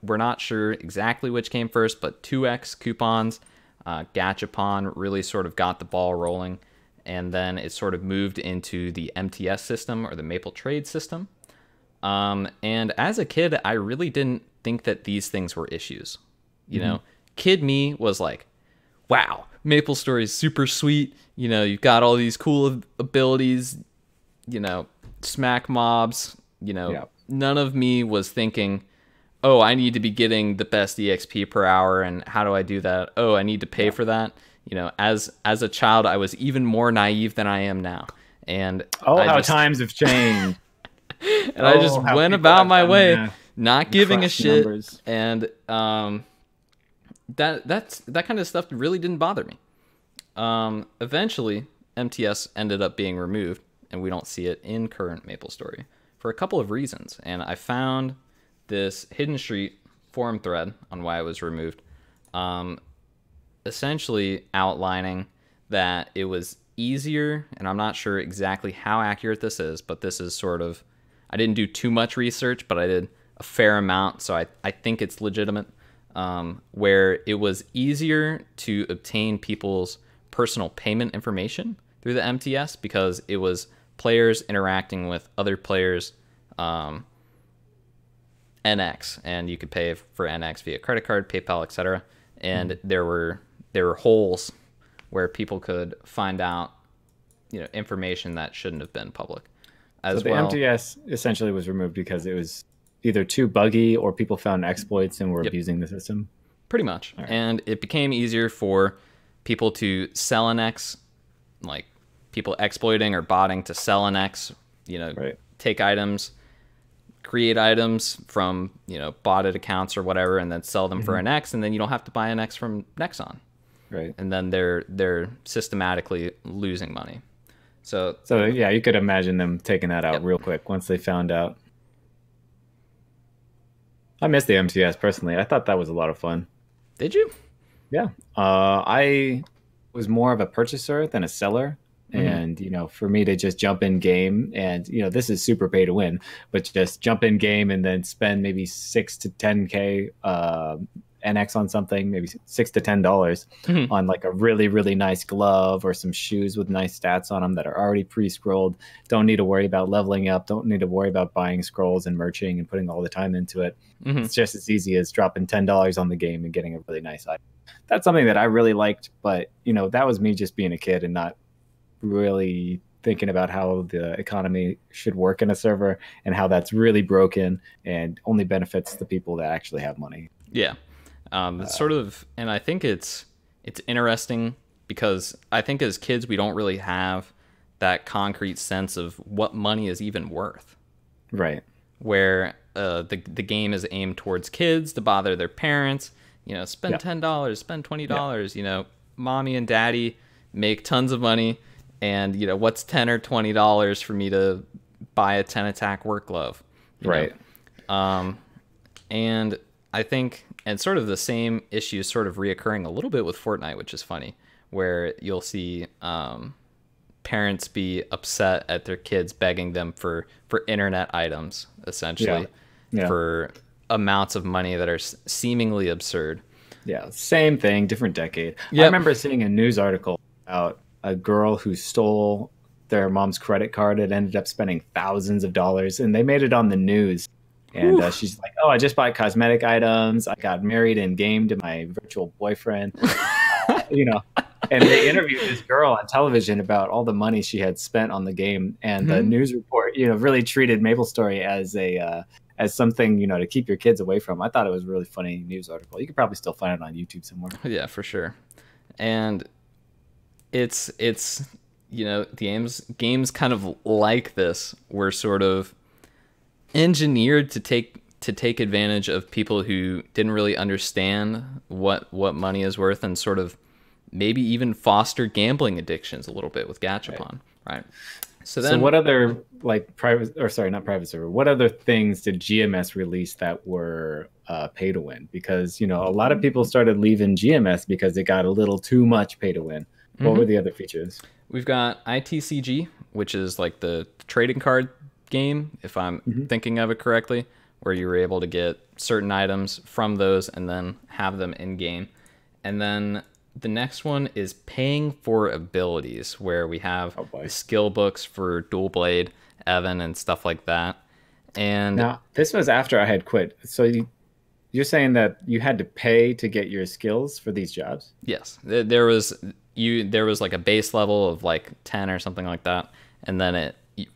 B: we're not sure exactly which came first, but 2x coupons, Gachapon really sort of got the ball rolling, and then it sort of moved into the MTS system, or the Maple Trade system. And as a kid, I really didn't think that these things were issues. Kid me was like, wow, Maplestory is super sweet. You've got all these cool abilities. Smack mobs, None of me was thinking, oh, I need to be getting the best EXP per hour, and how do I do that? Oh, I need to pay for that. As a child, I was even more naive than I am now. And
A: how times have changed.
B: And I just went about my way, not giving a shit. Numbers. And that kind of stuff really didn't bother me. Eventually, MTS ended up being removed, and we don't see it in current Maplestory for a couple of reasons. And I found this Hidden Street forum thread on why it was removed, essentially outlining that it was easier, and I'm not sure exactly how accurate this is, but this is sort of, I didn't do too much research, but I did a fair amount, so I think it's legitimate, where it was easier to obtain people's personal payment information through the MTS because it was players interacting with other players' NX, and you could pay for NX via credit card, PayPal, etc. And there were holes where people could find out, information that shouldn't have been public.
A: So the MTS essentially was removed because it was either too buggy or people found exploits and were abusing the system.
B: Pretty much, right. And it became easier for people to sell NX, like people exploiting or botting to sell NX,
A: right.
B: Take items, create items from, botted accounts or whatever, and then sell them for NX, and then you don't have to buy NX from Nexon.
A: Right.
B: And then they're systematically losing money. So
A: yeah, you could imagine them taking that out real quick once they found out. I miss the MTS personally. I thought that was a lot of fun.
B: Did you?
A: Yeah. I was more of a purchaser than a seller. And, for me to just jump in game and, this is super pay to win, but just jump in game and then spend maybe 6 to 10K NX on something, maybe $6 to $10 on like a really, really nice glove or some shoes with nice stats on them that are already pre-scrolled. Don't need to worry about leveling up. Don't need to worry about buying scrolls and merching and putting all the time into it. It's just as easy as dropping $10 on the game and getting a really nice item. That's something that I really liked, but, that was me just being a kid and not really thinking about how the economy should work in a server and how that's really broken and only benefits the people that actually have money.
B: Yeah. It's sort of, and I think it's interesting because I think as kids, we don't really have that concrete sense of what money is even worth.
A: Right.
B: Where the game is aimed towards kids to bother their parents, spend $10, spend $20, mommy and daddy make tons of money. And, what's $10 or $20 for me to buy a 10 attack work glove?
A: Right.
B: And I think, and sort of the same issue is sort of reoccurring a little bit with Fortnite, which is funny, where you'll see parents be upset at their kids begging them for internet items, essentially, for amounts of money that are seemingly absurd.
A: Yeah, same thing, different decade.
B: Yep.
A: I remember seeing a news article about a girl who stole their mom's credit card and ended up spending thousands of dollars, and they made it on the news. And she's like, "Oh, I just bought cosmetic items. I got married in game to my virtual boyfriend." And they interviewed this girl on television about all the money she had spent on the game, and the news report, really treated Maplestory as something, to keep your kids away from. I thought it was a really funny news article. You could probably still find it on YouTube somewhere.
B: Yeah, for sure. And it's games kind of like this were sort of engineered to take advantage of people who didn't really understand what money is worth, and sort of maybe even foster gambling addictions a little bit with Gachapon, right? So
A: what other what other things did GMS release that were pay to win? Because a lot of people started leaving GMS because it got a little too much pay to win. What were the other features?
B: We've got ITCG, which is like the trading card game, if I'm thinking of it correctly, where you were able to get certain items from those and then have them in game. And then the next one is paying for abilities, where we have the skill books for Dual Blade, Evan, and stuff like that. And
A: now, this was after I had quit. So you're saying that you had to pay to get your skills for these jobs?
B: Yes. There was like a base level of like 10 or something like that. And then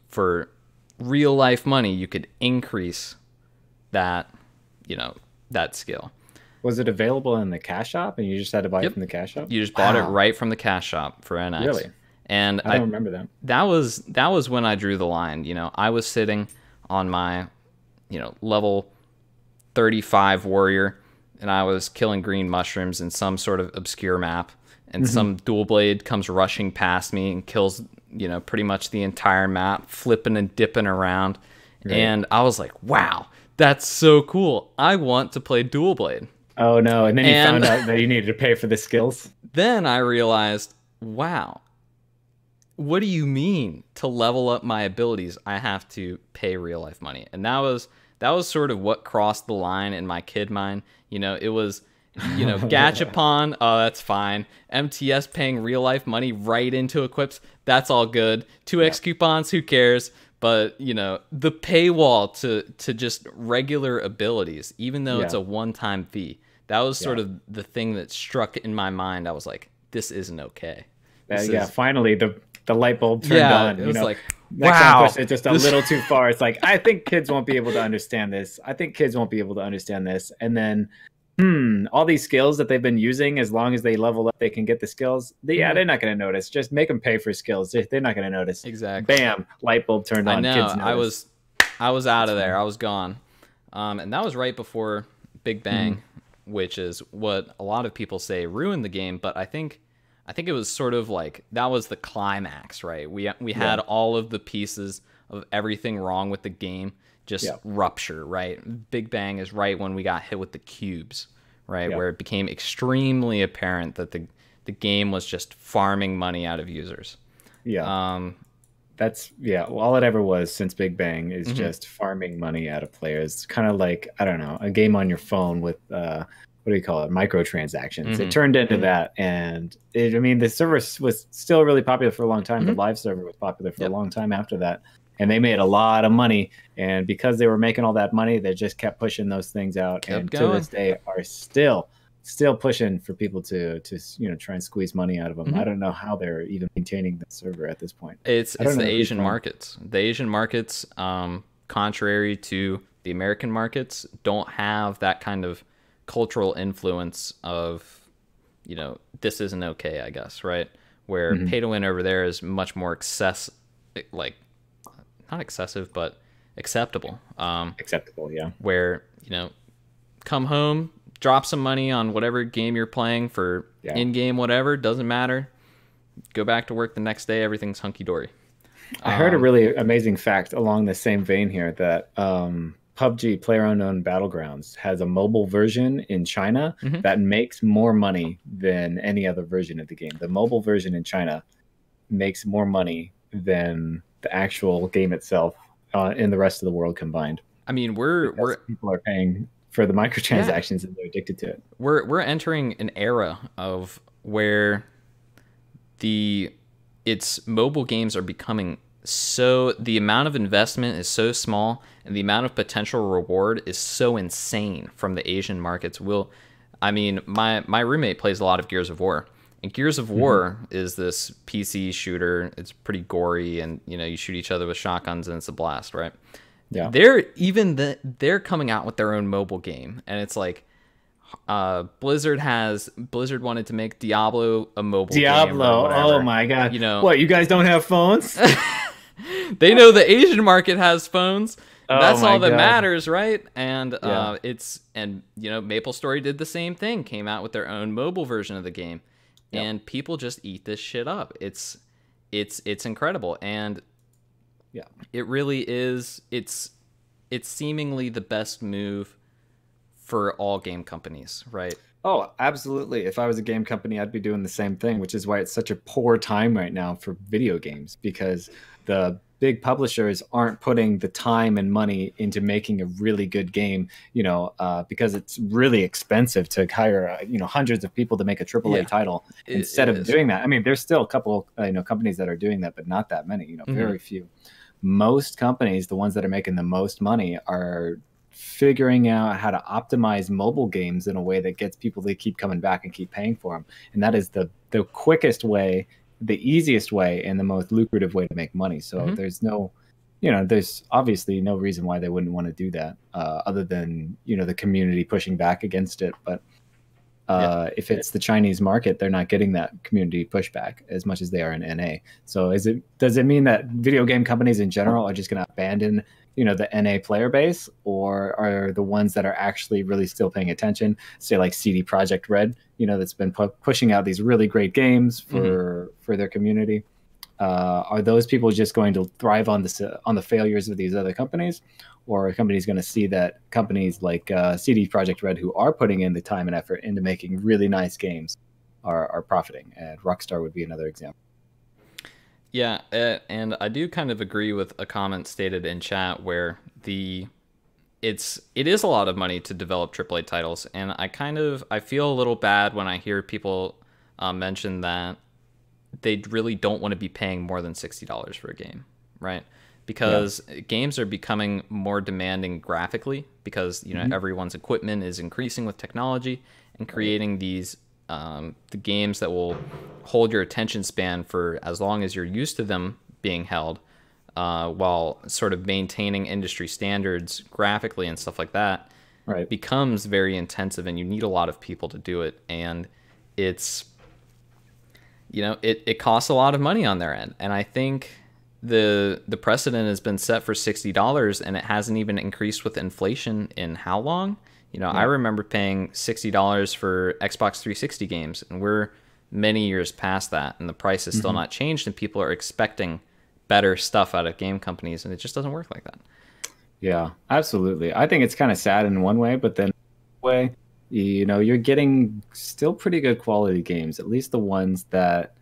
B: for real life money, you could increase that, that skill.
A: Was it available in the cash shop, and you just had to buy it from the cash shop?
B: You just bought it right from the cash shop for NX.
A: Really?
B: And
A: I don't remember that.
B: That was when I drew the line. I was sitting on my, level 35 warrior, and I was killing green mushrooms in some sort of obscure map, and some dual blade comes rushing past me and kills, pretty much the entire map, flipping and dipping around. Right. And I was like, wow, that's so cool. I want to play dual blade.
A: Oh no, and then you found out that you needed to pay for the skills?
B: Then I realized, wow, what do you mean to level up my abilities? I have to pay real life money. And that was sort of what crossed the line in my kid mind. It was, Gachapon, oh, that's fine. MTS paying real life money right into equips, that's all good. 2x coupons, who cares? But, the paywall to just regular abilities, even though it's a one-time fee, that was sort of the thing that struck in my mind. I was like, this isn't okay.
A: Finally, the light bulb turned on.
B: It was like,
A: next
B: wow.
A: time I pushed it just a little too far. It's like, I think kids won't be able to understand this. And then, all these skills that they've been using, as long as they level up, they can get the skills. They're not going to notice. Just make them pay for skills. They're not going to notice.
B: Exactly.
A: Bam, light bulb turned on.
B: I know.
A: Kids
B: I was out of there. I was gone. And that was right before Big Bang, which is what a lot of people say ruined the game. But I think it was sort of like that was the climax, right? We had all of the pieces of everything wrong with the game just rupture, right? Big Bang is right when we got hit with the cubes, right? Where it became extremely apparent that the game was just farming money out of users.
A: That's all it ever was since Big Bang is just farming money out of players. Kind of like, I don't know, a game on your phone with what do you call it, microtransactions. It turned into that, and the server was still really popular for a long time. The live server was popular for a long time after that, and they made a lot of money. And because they were making all that money, they just kept pushing those things out, and to this day are still pushing for people to try and squeeze money out of them. I don't know how they're even maintaining the server at this point.
B: It's the Asian markets. The Asian markets, contrary to the American markets, don't have that kind of cultural influence of, this isn't okay, I guess, right? Where pay to win over there is much more not excessive, but acceptable.
A: Acceptable, yeah.
B: Where, come home, drop some money on whatever game you're playing for in-game whatever, doesn't matter. Go back to work the next day, everything's hunky-dory.
A: I heard a really amazing fact along the same vein here that PUBG, PlayerUnknown Battlegrounds, has a mobile version in China that makes more money than any other version of the game. The mobile version in China makes more money than the actual game itself in the rest of the world combined.
B: I mean,
A: people are paying for the microtransactions and they're addicted to it.
B: We're entering an era of where mobile games are becoming so, the amount of investment is so small and the amount of potential reward is so insane from the Asian markets. My roommate plays a lot of Gears of War, and Gears of War is this PC shooter. It's pretty gory, and you shoot each other with shotguns and it's a blast, right?
A: Yeah.
B: They're coming out with their own mobile game, and it's like Blizzard wanted to make Diablo a mobile game.
A: Oh my god. What, you guys don't have phones?
B: They know the Asian market has phones. That's all that matters, right? And Maplestory did the same thing, came out with their own mobile version of the game. Yep. And people just eat this shit up. It's incredible. And it really is, it's seemingly the best move for all game companies, right?
A: Oh, absolutely. If I was a game company, I'd be doing the same thing, which is why it's such a poor time right now for video games, because the big publishers aren't putting the time and money into making a really good game, because it's really expensive to hire, hundreds of people to make a AAA title. Instead of doing that, I mean, there's still a couple, companies that are doing that, but not that many, very few. Most companies, the ones that are making the most money, are figuring out how to optimize mobile games in a way that gets people to keep coming back and keep paying for them. And that is the quickest way, the easiest way, and the most lucrative way to make money. So there's there's obviously no reason why they wouldn't want to do that, other than, the community pushing back against it. But if it's the Chinese market, they're not getting that community pushback as much as they are in NA. So does it mean that video game companies in general are just going to abandon the NA player base, or are the ones that are actually really still paying attention, say like CD Projekt Red, that's been pushing out these really great games for their community? Are those people just going to thrive on the failures of these other companies, or are companies going to see that companies like CD Projekt Red, who are putting in the time and effort into making really nice games, are profiting? And Rockstar would be another example.
B: Yeah, and I do kind of agree with a comment stated in chat where it is a lot of money to develop AAA titles, and I feel a little bad when I hear people mention that they really don't want to be paying more than $60 for a game, right? Because games are becoming more demanding graphically, because everyone's equipment is increasing with technology and creating these the games that will hold your attention span for as long as you're used to them being held, while sort of maintaining industry standards graphically and stuff like that, becomes very intensive, and you need a lot of people to do it. And it's, it costs a lot of money on their end. And I think the precedent has been set for $60, and it hasn't even increased with inflation in how long? I remember paying $60 for Xbox 360 games, and we're many years past that, and the price has still not changed, and people are expecting better stuff out of game companies, and it just doesn't work like that.
A: Yeah, absolutely. I think it's kind of sad in one way, but then way, you're getting still pretty good quality games, at least the ones that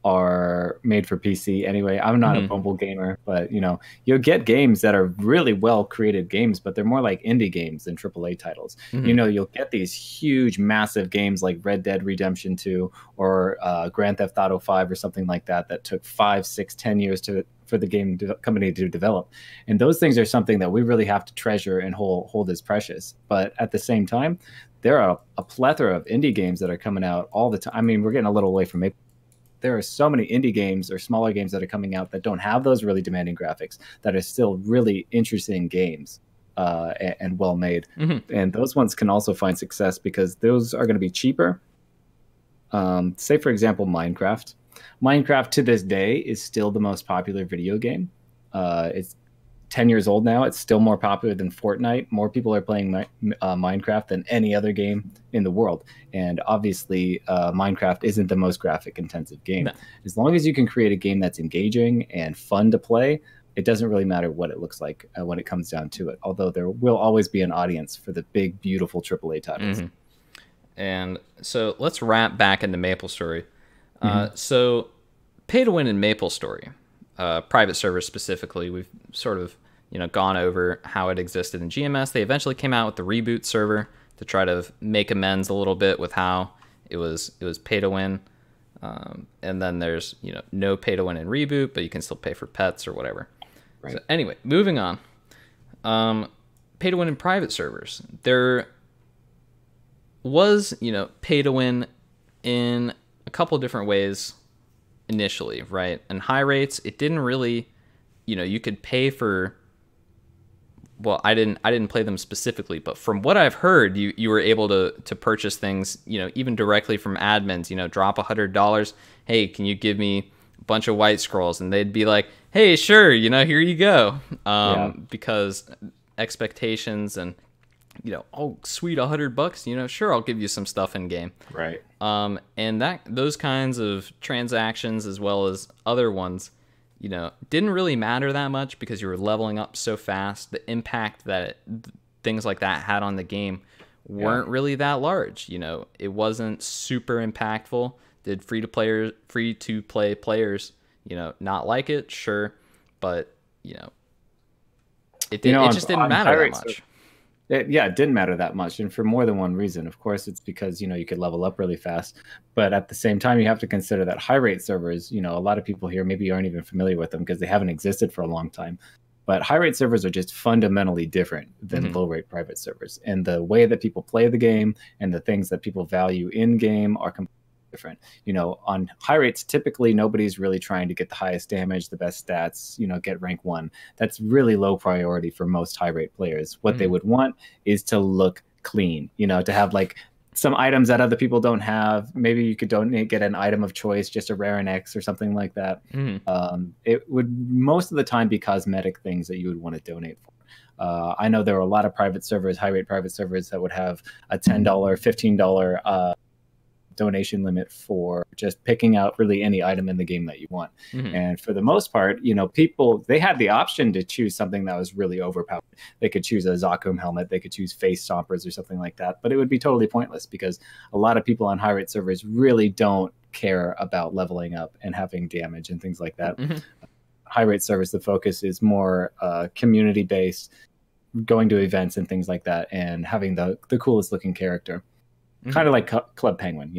A: are made for PC anyway. I'm not a mobile gamer, but you'll get games that are really well created games, but they're more like indie games than AAA titles. You'll get these huge, massive games like Red Dead Redemption 2 or Grand Theft Auto 5 or something like that took 5, 6, 10 years for the game company to develop. And those things are something that we really have to treasure and hold as precious. But at the same time, there are a plethora of indie games that are coming out all the time. I mean, we're getting a little away from Maple. There are so many indie games or smaller games that are coming out that don't have those really demanding graphics, that are still really interesting games and well made. And those ones can also find success because those are going to be cheaper. Say, for example, Minecraft. Minecraft to this day is still the most popular video game. It's 10 years old now. It's still more popular than Fortnite. More people are playing Minecraft than any other game in the world. And obviously, Minecraft isn't the most graphic intensive game. No. As long as you can create a game that's engaging and fun to play, it doesn't really matter what it looks like when it comes down to it. Although there will always be an audience for the big, beautiful AAA titles.
B: Mm-hmm. And so let's wrap back into Maplestory. So Pay2win and Maplestory, private servers specifically, we've sort of gone over how it existed in GMS. They eventually came out with the reboot server to try to make amends a little bit with how it was Pay2win. And then there's no Pay2win in reboot, but you can still pay for pets or whatever. Right. So anyway, moving on. Pay2win in private servers. There was Pay2win in a couple different ways initially, right? And high rates, it didn't really, you could pay for. Well, I didn't play them specifically, but from what I've heard, you were able to purchase things, even directly from admins. Drop $100. Hey, can you give me a bunch of white scrolls? And they'd be like, hey, sure, here you go. Because expectations and oh sweet, $100. Sure, I'll give you some stuff in game.
A: Right.
B: And those kinds of transactions as well as other ones, didn't really matter that much because you were leveling up so fast. The impact that things like that had on the game weren't really that large. It wasn't super impactful. Did free to play players, not like it? Sure, but it just didn't matter that much.
A: It didn't matter that much, and for more than one reason. Of course, it's because you could level up really fast, but at the same time, you have to consider that high rate servers. A lot of people here maybe aren't even familiar with them because they haven't existed for a long time. But high rate servers are just fundamentally different than low rate private servers, and the way that people play the game and the things that people value in game are completely different. On high rates, typically nobody's really trying to get the highest damage, the best stats, get rank 1. That's really low priority for most high rate players. What they would want is to look clean, to have like some items that other people don't have. Maybe you could get an item of choice, just a rare an X or something like that. It would most of the time be cosmetic things that you would want to donate for. I know there are a lot of private servers, high rate private servers that would have a $10, $15 donation limit for just picking out really any item in the game that you want. And for the most part, people, they had the option to choose something that was really overpowered. They could choose a Zakum helmet, they could choose face stompers or something like that, but it would be totally pointless because a lot of people on high rate servers really don't care about leveling up and having damage and things like that. High rate servers, the focus is more community based, going to events and things like that, and having the coolest looking character. Kind of like Club Penguin,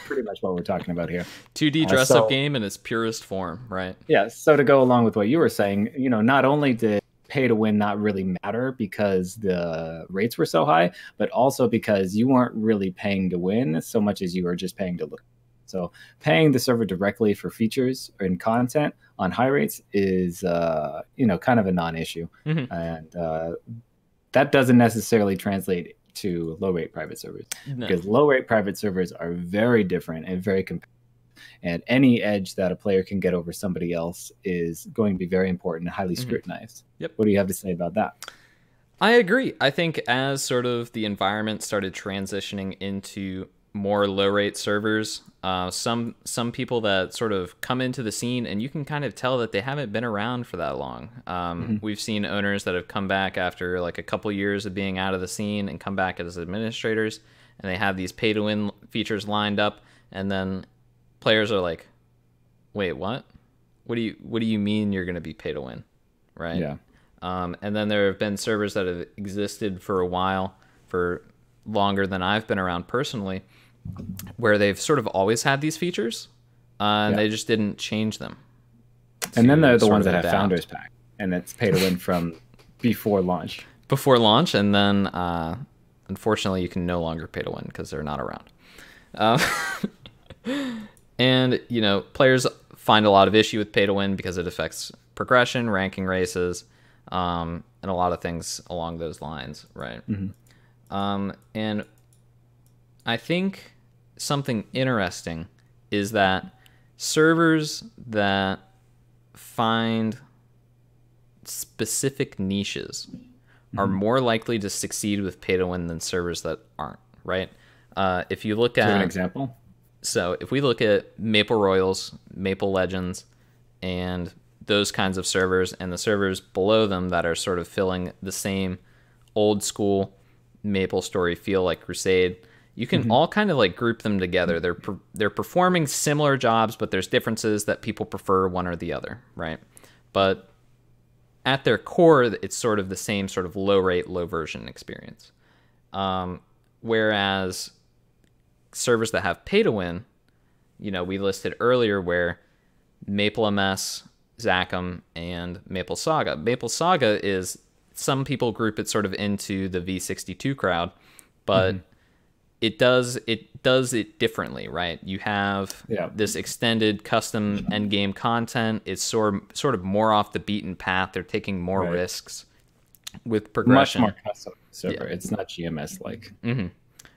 A: pretty much what we're talking about here.
B: 2D dress-up game in its purest form, right?
A: Yeah, so to go along with what you were saying, not only did Pay2win not really matter because the rates were so high, but also because you weren't really paying to win so much as you were just paying to look. So paying the server directly for features and content on high rates is, kind of a non-issue. And that doesn't necessarily translate to low rate private servers, because low rate private servers are very different and very competitive, and any edge that a player can get over somebody else is going to be very important and highly scrutinized. What do you have to say about that?
B: I agree. I think as sort of the environment started transitioning into more low rate servers, some people that sort of come into the scene and you can kind of tell that they haven't been around for that long. We've seen owners that have come back after like a couple years of being out of the scene and come back as administrators, and they have these Pay2win features lined up, and then players are like, wait, what do you mean you're going to be Pay2win, right? Yeah. And then there have been servers that have existed for a while, for longer than I've been around personally, where they've sort of always had these features, and they just didn't change them.
A: And then there are the ones that have Founders Pack, and it's Pay2win from before launch.
B: Before launch, and then unfortunately you can no longer Pay2win because they're not around. And players find a lot of issue with Pay2win because it affects progression, ranking races, and a lot of things along those lines, right? And I think something interesting is that servers that find specific niches are more likely to succeed with Pay2win than servers that aren't, right? If you look at
A: an example,
B: so if we look at Maple Royals, Maple Legends, and those kinds of servers and the servers below them that are sort of filling the same old school Maplestory feel like Crusade, you can all kind of like group them together. They're performing similar jobs, but there's differences that people prefer one or the other, right? But at their core, it's sort of the same sort of low rate, low version experience. Whereas servers that have pay to win, you know, we listed earlier where MapleMS, Zachem, and Maple Saga. Maple Saga is, some people group it sort of into the V62 crowd, but it does it differently, right? You have this extended custom endgame content. It's sort of more off the beaten path. They're taking more risks with progression.
A: Much more custom server. It's not GMS-like.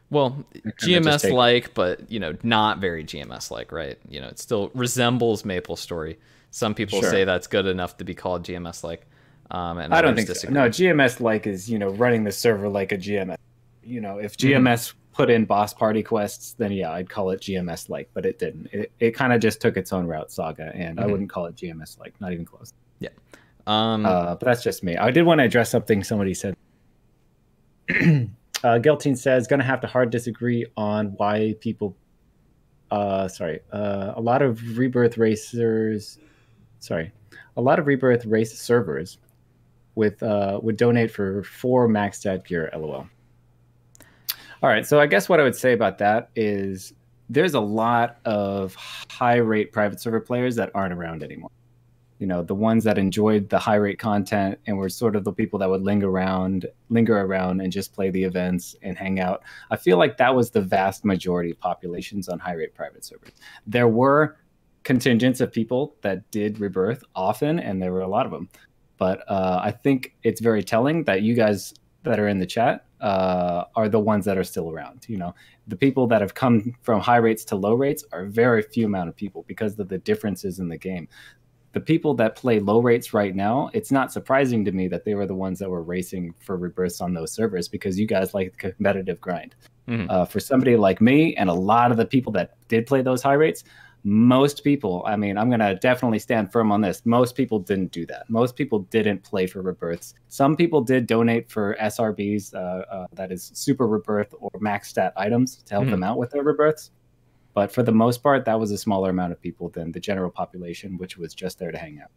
B: Well, GMS-like, but, you know, not very GMS-like, right? You know, it still resembles Maplestory. Some people say that's good enough to be called GMS-like. And
A: I don't think so. No, GMS-like is, you know, running the server like a GMS. You know, if GMS put in boss party quests, then yeah, I'd call it GMS-like, but it didn't. It kind of just took its own route, Saga, and I wouldn't call it GMS-like, not even close.
B: Yeah.
A: But that's just me. I did want to address something somebody said. Geltine says, gonna have to hard disagree on why people, a lot of Rebirth race servers would donate for 4 max stat gear, lol. All right, so I guess what I would say about that is there's a lot of high rate private server players that aren't around anymore. You know, the ones that enjoyed the high rate content and were sort of the people that would linger around and just play the events and hang out. I feel like that was the vast majority of populations on high rate private servers. There were contingents of people that did Rebirth often, and there were a lot of them. But I think it's very telling that you guys that are in the chat are the ones that are still around. You know, the people that have come from high rates to low rates are very few amount of people because of the differences in the game. The people that play low rates right now, it's not surprising to me that they were the ones that were racing for Rebirths on those servers because you guys like the competitive grind. For somebody like me and a lot of the people that did play those high rates, most people, I mean, I'm going to definitely stand firm on this. Most people didn't do that. Most people didn't play for Rebirths. Some people did donate for SRBs, that is Super Rebirth or max stat items to help them out with their Rebirths. But for the most part, that was a smaller amount of people than the general population, which was just there to hang out.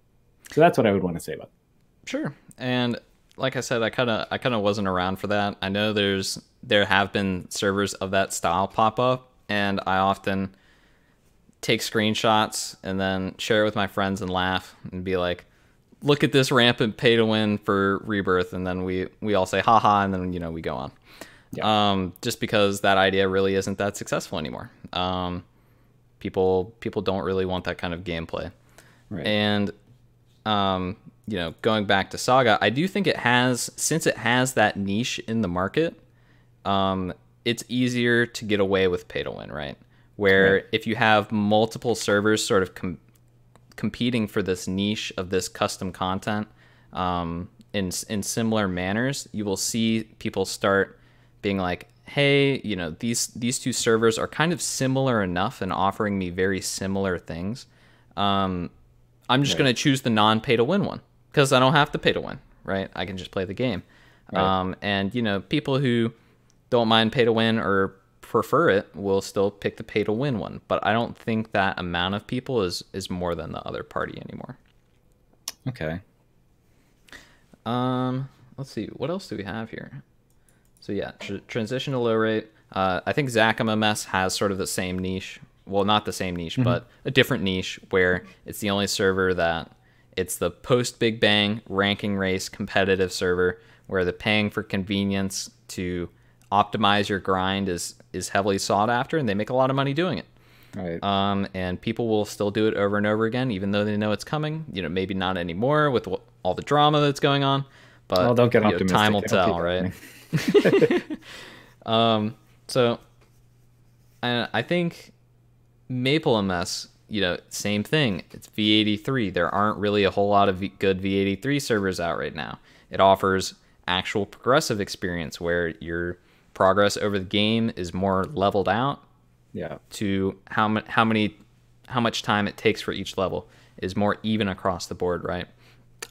A: So that's what I would want to say about it.
B: Sure. And like I said, I kind of wasn't around for that. I know there have been servers of that style pop up, and I often take screenshots and then share it with my friends and laugh and be like, look at this rampant pay to win for Rebirth, and then we all say haha, and then, you know, we go on. Just because that idea really isn't that successful anymore. People don't really want that kind of gameplay. Right. And you know, going back to Saga, I do think since it has that niche in the market, it's easier to get away with pay to win, right? Where if you have multiple servers sort of competing for this niche of this custom content in similar manners, you will see people start being like, hey, you know, these two servers are kind of similar enough and offering me very similar things. I'm just going to choose the non-pay to win one because I don't have to pay to win, right? I can just play the game. Right. And, you know, people who don't mind pay to win or prefer it will still pick the pay to win one. But I don't think that amount of people is more than the other party anymore.
A: Okay.
B: Let's see. What else do we have here? So yeah, transition to low rate. I think ZachMMS has sort of the same niche. Well, not the same niche, but a different niche where it's the only server that it's the post Big Bang ranking race competitive server where the paying for convenience to optimize your grind is heavily sought after, and they make a lot of money doing it. Right. And people will still do it over and over again, even though they know it's coming. You know, maybe not anymore with all the drama that's going on, but
A: don't get optimistic.
B: Time will tell, right? So I think MapleMS, you know, same thing. It's V83. There aren't really a whole lot of good V83 servers out right now. It offers actual progressive experience where your progress over the game is more leveled out. Yeah. To how much time it takes for each level. is more even across the board, right?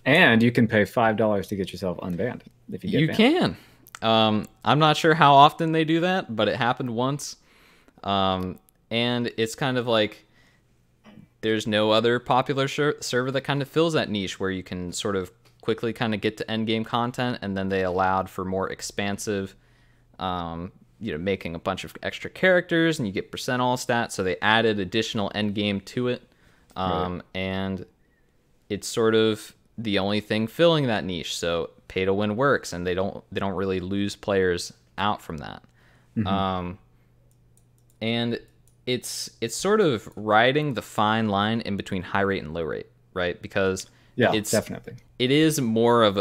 A: And you can pay $5 to get yourself unbanned if you get banned.
B: Can. I'm not sure how often they do that, but it happened once. And it's kind of like there's no other popular server that kind of fills that niche where you can sort of quickly kind of get to end game content, and then they allowed for more expansive, making a bunch of extra characters and you get percent all stats. So they added additional end game to it.
A: Right.
B: And it's sort of the only thing filling that niche. So pay to win works, and they don't really lose players out from that.
A: Mm-hmm.
B: And it's sort of riding the fine line in between high rate and low rate, right? Because
A: definitely.
B: It is more of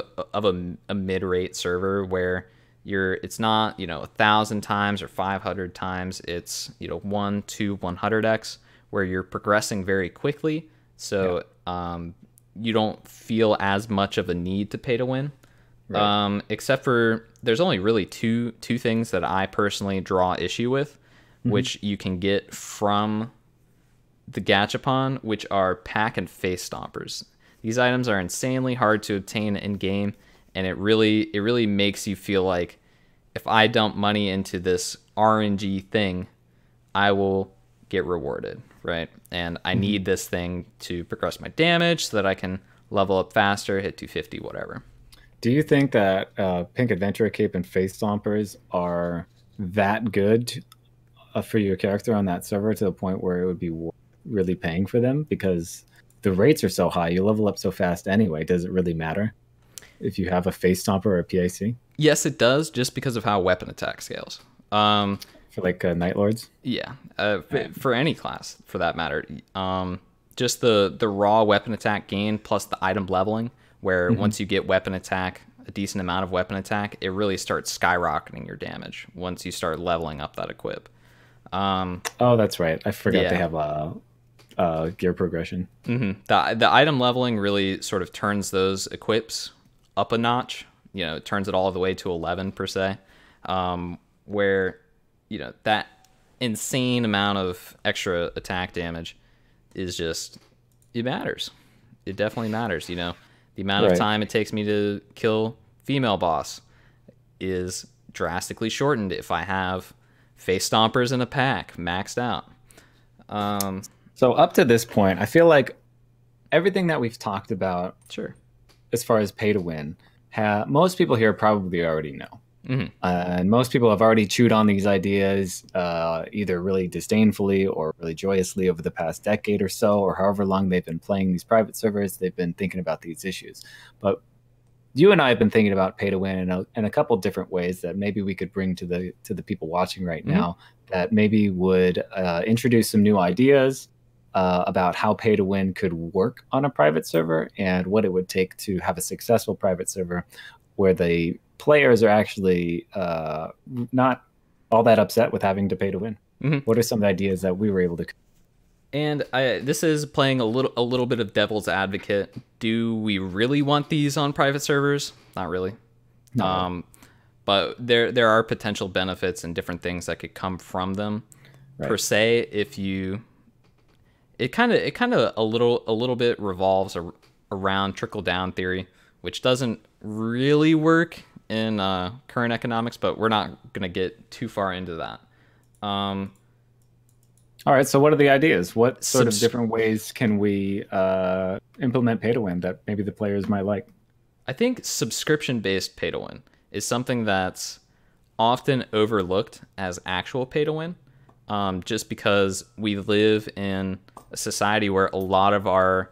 B: a mid rate server where it's not 1,000 times or 500 times. It's 1 to 100x where you're progressing very quickly. So you don't feel as much of a need to pay to win. Right. Except for there's only really two things that I personally draw issue with, which you can get from the Gachapon, which are pack and face stompers. These items are insanely hard to obtain in game, and it really makes you feel like if I dump money into this RNG thing, I will get rewarded, right? And I need this thing to progress my damage so that I can level up faster, hit 250, whatever.
A: Do you think that Pink Adventure Cape and Face Stompers are that good for your character on that server to the point where it would be really paying for them? Because the rates are so high, you level up so fast anyway. Does it really matter if you have a Face Stomper or a PAC?
B: Yes, it does, just because of how weapon attack scales.
A: For like Night Lords?
B: Yeah, for any class, for that matter. Just the raw weapon attack gain plus the item leveling, where once you get weapon attack, a decent amount of weapon attack, it really starts skyrocketing your damage once you start leveling up that equip.
A: Oh, that's right. I forgot they have a gear progression.
B: The item leveling really sort of turns those equips up a notch. It turns it all the way to 11 per se, where that insane amount of extra attack damage is just, it matters. It definitely matters. The amount of time it takes me to kill female boss is drastically shortened if I have face stompers in a pack maxed out.
A: So up to this point, I feel like everything that we've talked about, as far as pay to win, most people here probably already know. And most people have already chewed on these ideas either really disdainfully or really joyously over the past decade or so, or however long they've been playing these private servers. They've been thinking about these issues. But you and I have been thinking about pay to win in a couple different ways that maybe we could bring to the people watching right now, that maybe would introduce some new ideas about how pay to win could work on a private server and what it would take to have a successful private server where the players are actually not all that upset with having to pay to win. What are some ideas that we were able to?
B: And this is playing a little bit of devil's advocate. Do we really want these on private servers? Not really. No. But there are potential benefits and different things that could come from them. Per se, if you, it kind of a little bit revolves around trickle down theory, which doesn't really work in current economics, but we're not going to get too far into that.
A: All right, so what are the ideas? What sort of different ways can we implement pay to win that maybe the players might like?
B: I think subscription-based pay to win is something that's often overlooked as actual pay to win, just because we live in a society where a lot of our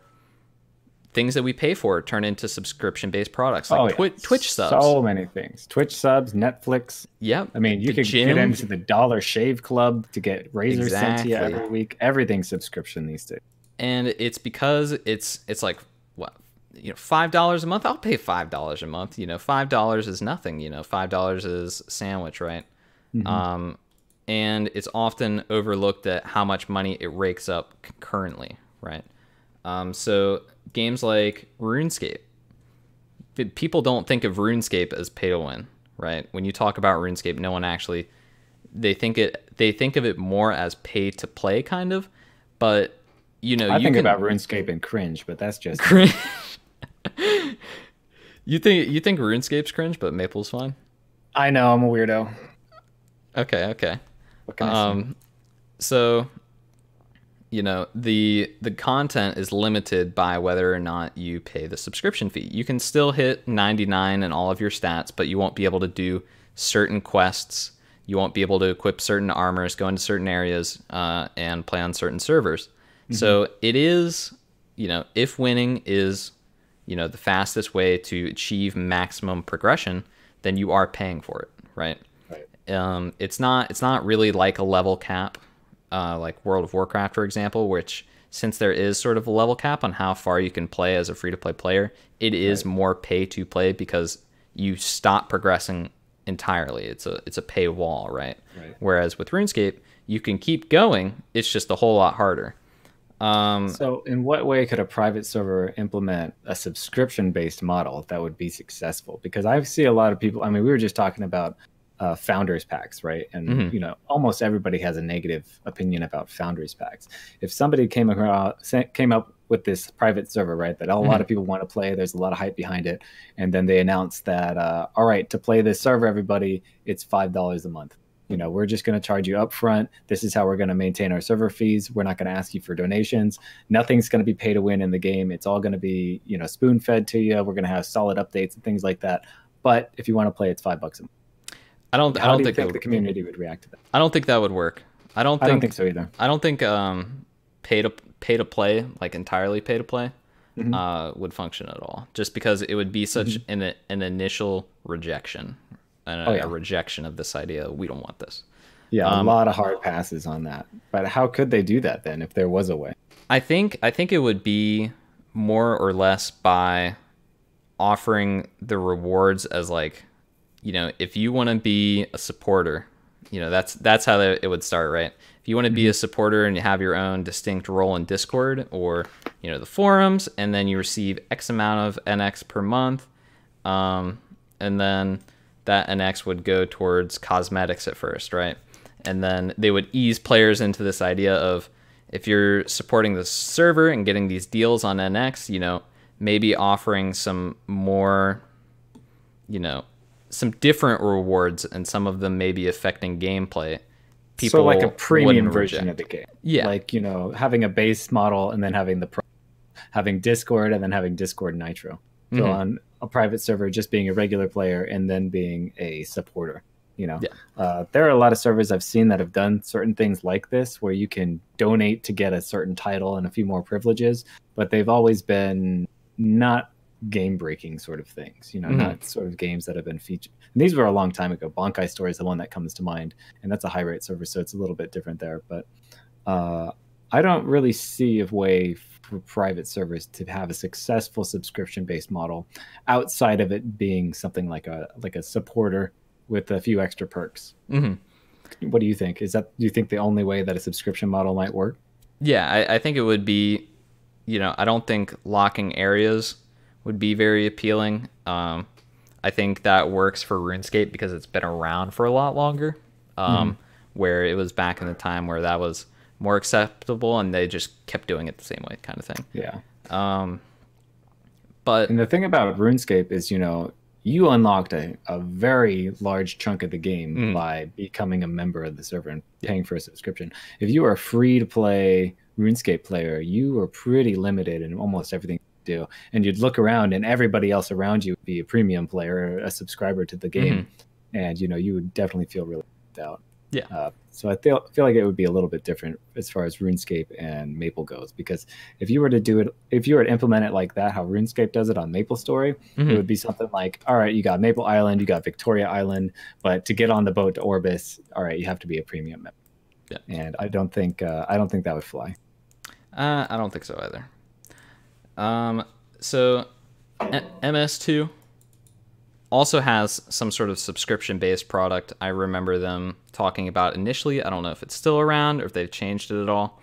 B: things that we pay for turn into subscription-based products, like Twitch subs.
A: So many things. Twitch subs, Netflix.
B: Yep.
A: I mean, you could get into the Dollar Shave Club to get razors sent to you every week. Everything's subscription these days.
B: And it's because it's like, what, $5 a month? I'll pay $5 a month. $5 is nothing. $5 is a sandwich, right? And it's often overlooked at how much money it rakes up currently, right? So games like RuneScape, people don't think of RuneScape as pay to win, right? When you talk about RuneScape, no one actually, they think of it more as pay to play kind of, but you know,
A: I
B: you
A: think
B: can
A: about RuneScape and cringe, but that's just
B: cringe. You think RuneScape's cringe, but Maple's fine?
A: I know I'm a weirdo.
B: Okay.
A: What can I say?
B: So, you know, the content is limited by whether or not you pay the subscription fee. You can still hit 99 in all of your stats, but you won't be able to do certain quests. You won't be able to equip certain armors, go into certain areas, and play on certain servers. So it is, you know, if winning is, you know, the fastest way to achieve maximum progression, then you are paying for it, right?
A: Right.
B: It's not really like a level cap, like World of Warcraft, for example, which, since there is sort of a level cap on how far you can play as a free-to-play player, it is more pay-to-play because you stop progressing entirely. It's a pay wall, right? Whereas with RuneScape, you can keep going. It's just a whole lot harder.
A: So in what way could a private server implement a subscription-based model that would be successful? Because I see a lot of people, I mean, we were just talking about founders packs, right? And you know, almost everybody has a negative opinion about founders packs. If somebody came up with this private server, right, that a lot of people want to play, there's a lot of hype behind it, and then they announce that, all right, to play this server, everybody, it's $5 a month. You know, we're just going to charge you up front. This is how we're going to maintain our server fees. We're not going to ask you for donations. Nothing's going to be pay to win in the game. It's all going to be, you know, spoon fed to you. We're going to have solid updates and things like that. But if you want to play, it's $5 a month.
B: I don't think
A: the community would react to that?
B: I don't think that would work. I don't think
A: so either.
B: I don't think pay to play, like entirely pay to play, would function at all. Just because it would be such an initial rejection, a rejection of this idea. We don't want this.
A: Yeah, a lot of hard passes on that. But how could they do that then if there was a way?
B: I think it would be more or less by offering the rewards as, like, you know, if you want to be a supporter, you know, that's how it would start, right? If you want to be a supporter and you have your own distinct role in Discord or, you know, the forums, and then you receive X amount of NX per month, and then that NX would go towards cosmetics at first, right? And then they would ease players into this idea of, if you're supporting the server and getting these deals on NX, you know, maybe offering some more, you know, some different rewards, and some of them maybe affecting gameplay. People,
A: so like a premium version of the game.
B: Yeah.
A: Like, you know, having a base model and then having having Discord and then having Discord Nitro. So on a private server, just being a regular player and then being a supporter. You know, there are a lot of servers I've seen that have done certain things like this, where you can donate to get a certain title and a few more privileges, but they've always been not game-breaking sort of things, you know, not sort of games that have been featured. And these were a long time ago. Bonkai Story is the one that comes to mind, and that's a high-rate server, so it's a little bit different there. But I don't really see a way for private servers to have a successful subscription-based model outside of it being something like a supporter with a few extra perks. What do you think? Do you think the only way that a subscription model might work?
B: Yeah, I think it would be, you know, I don't think locking areas would be very appealing. I think that works for RuneScape because it's been around for a lot longer, where it was back in the time where that was more acceptable and they just kept doing it the same way, kind of thing.
A: Yeah.
B: But
A: and the thing about RuneScape is, you know, you unlocked a very large chunk of the game by becoming a member of the server and paying for a subscription. If you are a free-to-play RuneScape player, you are pretty limited in almost everything you do. And you'd look around and everybody else around you would be a premium player, a subscriber to the game. And, you know, you would definitely feel really left out.
B: Yeah.
A: So I feel like it would be a little bit different as far as RuneScape and Maple goes, because if you were to do it, if you were to implement it like that, how RuneScape does it on Maplestory, it would be something like, all right, you got Maple Island, you got Victoria Island, but to get on the boat to Orbis, all right, you have to be a premium member.
B: Yeah.
A: And I don't think that would fly.
B: I don't think so either. So MS2 also has some sort of subscription-based product. I remember them talking about initially. I don't know if it's still around or if they've changed it at all.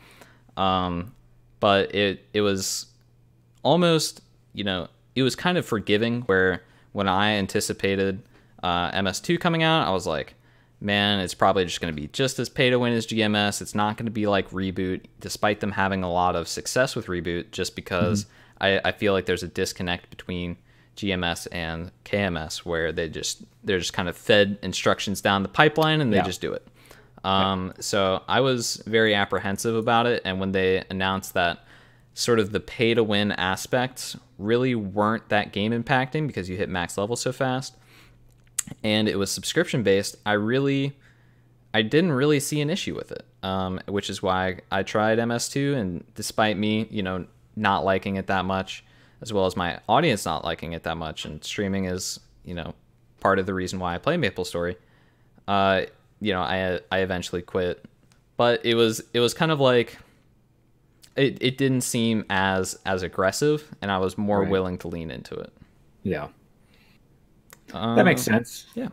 B: But it was almost, you know, it was kind of forgiving, where when I anticipated MS2 coming out, I was like, man, it's probably just going to be just as pay to win as GMS. It's not going to be like Reboot, despite them having a lot of success with Reboot, just because I feel like there's a disconnect between GMS and KMS where they're just kind of fed instructions down the pipeline and they just do it. So I was very apprehensive about it, and when they announced that sort of the pay to win aspects really weren't that game impacting because you hit max level so fast, and it was subscription based, I didn't really see an issue with it, which is why I tried MS2, and despite me, not liking it that much, as well as my audience not liking it that much, and streaming is, part of the reason why I play Maplestory, I eventually quit. But it was kind of like it didn't seem as aggressive, and I was more willing to lean into it.
A: Yeah. That makes sense.
B: Yeah.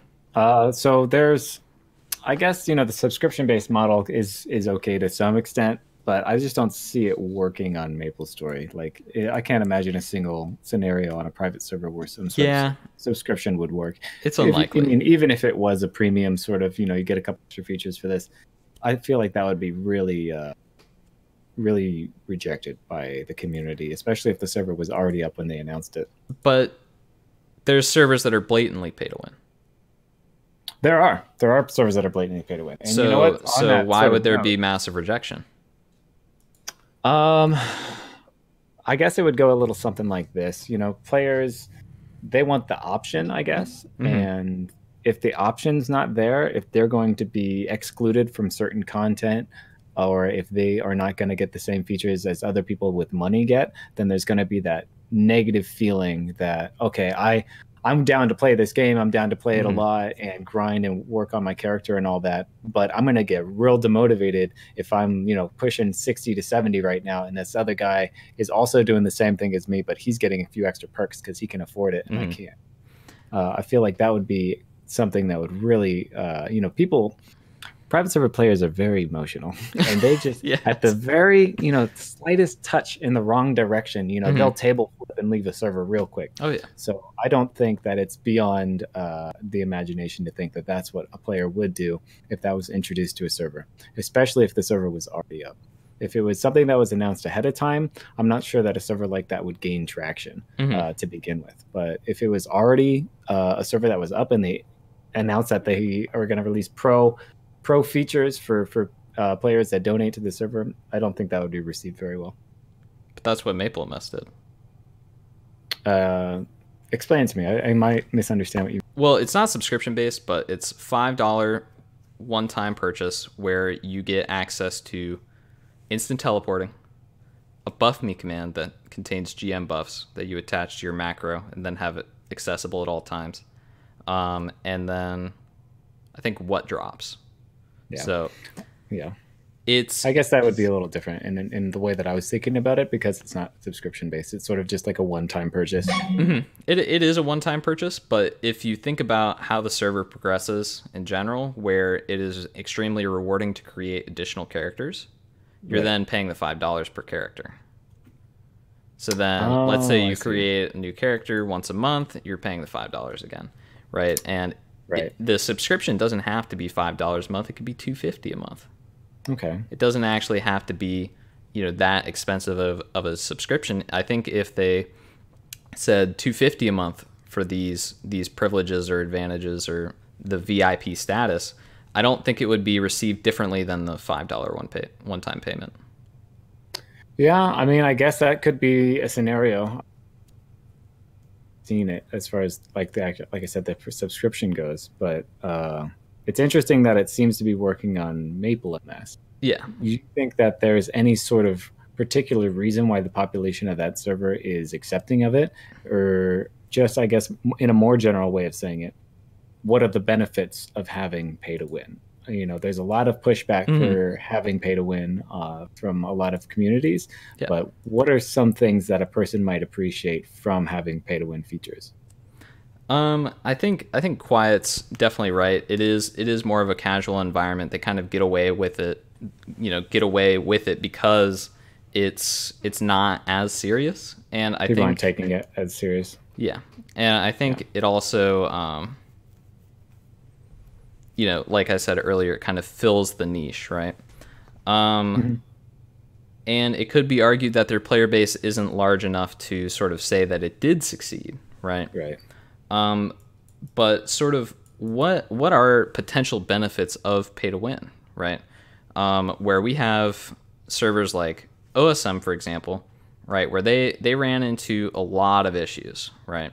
A: So there's, I guess, the subscription-based model is okay to some extent, but I just don't see it working on Maplestory. Like, I can't imagine a single scenario on a private server where some sort of subscription would work.
B: It's unlikely.
A: Even if it was a premium sort of, you get a couple extra features for this, I feel like that would be really, really rejected by the community, especially if the server was already up when they announced it.
B: But there's servers that are blatantly pay to win.
A: There are servers that are blatantly pay to win. And
B: so,
A: you know what?
B: So why would there be massive rejection?
A: I guess it would go a little something like this. Players, they want the option, I guess. And if the option's not there, if they're going to be excluded from certain content, or if they are not going to get the same features as other people with money get, then there's going to be that negative feeling that, okay, I'm down to play this game. I'm down to play it a lot and grind and work on my character and all that. But I'm going to get real demotivated if I'm, pushing 60 to 70 right now. And this other guy is also doing the same thing as me, but he's getting a few extra perks because he can afford it and I can't. I feel like that would be something that would really, private server players are very emotional, and they just at the very slightest touch in the wrong direction, they'll table flip and leave the server real quick.
B: Oh yeah.
A: So I don't think that it's beyond the imagination to think that that's what a player would do if that was introduced to a server, especially if the server was already up. If it was something that was announced ahead of time, I'm not sure that a server like that would gain traction to begin with. But if it was already a server that was up and they announced that they are going to release pro features for players that donate to the server, I don't think that would be received very well.
B: But that's what MapleMS
A: did. Explain to me. I might misunderstand what you...
B: Well, it's not subscription based, but it's $5 one-time purchase where you get access to instant teleporting, a buff me command that contains GM buffs that you attach to your macro and then have it accessible at all times, and then I think what drops.
A: Yeah.
B: So, I
A: guess that would be a little different in the way that I was thinking about it, because it's not subscription based. It's sort of just like a one-time purchase.
B: It is a one-time purchase, but if you think about how the server progresses in general, where it is extremely rewarding to create additional characters, you're then paying the $5 per character. So then, let's say you create a new character once a month, you're paying the $5 again, right? And the subscription doesn't have to be $5 a month. It could be $250 a month.
A: Okay.
B: It doesn't actually have to be, that expensive of a subscription. I think if they said $250 a month for these privileges or advantages or the VIP status, I don't think it would be received differently than the $5 one-time payment.
A: Yeah, I mean, I guess that could be a scenario. Seen it as far as like I said, the subscription goes, but it's interesting that it seems to be working on MapleMS.
B: Yeah.
A: You think that there's any sort of particular reason why the population of that server is accepting of it, or just, I guess, in a more general way of saying it, what are the benefits of having pay to win? There's a lot of pushback for having pay to win from a lot of communities, but what are some things that a person might appreciate from having pay to win features?
B: I think Quiet's definitely right. It is more of a casual environment. They kind of get away with it, because it's not as serious. And I
A: People
B: think
A: aren't taking it as serious.
B: Yeah. And I think it also, like I said earlier, it kind of fills the niche, right? And it could be argued that their player base isn't large enough to sort of say that it did succeed, right?
A: Right.
B: But sort of what are potential benefits of pay to win, right? Where we have servers like OSM, for example, right, where they ran into a lot of issues, right?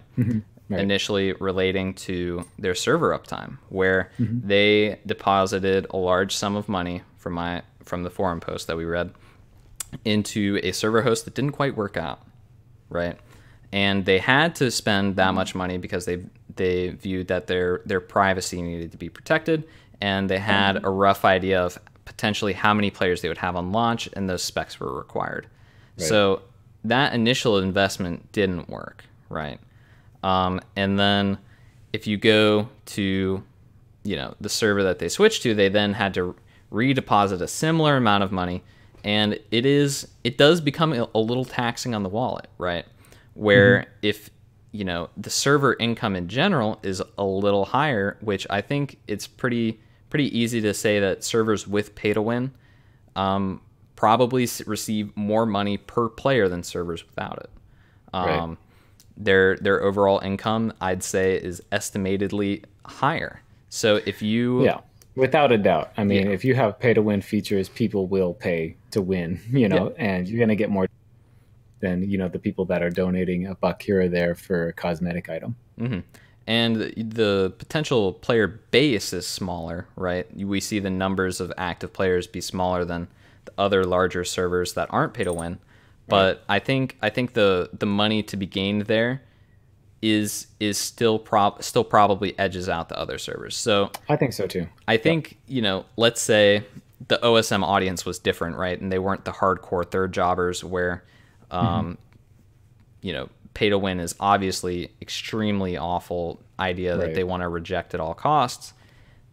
B: Right. Initially relating to their server uptime, where they deposited a large sum of money from the forum post that we read into a server host that didn't quite work out, right? And they had to spend that much money because they viewed that their privacy needed to be protected, and they had a rough idea of potentially how many players they would have on launch, and those specs were required. Right. So that initial investment didn't work, right? And then if you go to, the server that they switched to, they then had to redeposit a similar amount of money, and it does become a little taxing on the wallet, right? Where if, the server income in general is a little higher, which I think it's pretty easy to say that servers with pay to win probably receive more money per player than servers without it. Right. Their overall income, I'd say, is estimatedly higher. So if you...
A: Yeah, without a doubt. I mean, if you have pay-to-win features, people will pay to win, and you're going to get more than, the people that are donating $1 here or there for a cosmetic item.
B: And the potential player base is smaller, right? We see the numbers of active players be smaller than the other larger servers that aren't pay-to-win. But I think the money to be gained there is still probably edges out the other servers. So
A: I think so too.
B: I think let's say the OSM audience was different, right? And they weren't the hardcore third jobbers where pay to win is obviously extremely awful idea that they want to reject at all costs.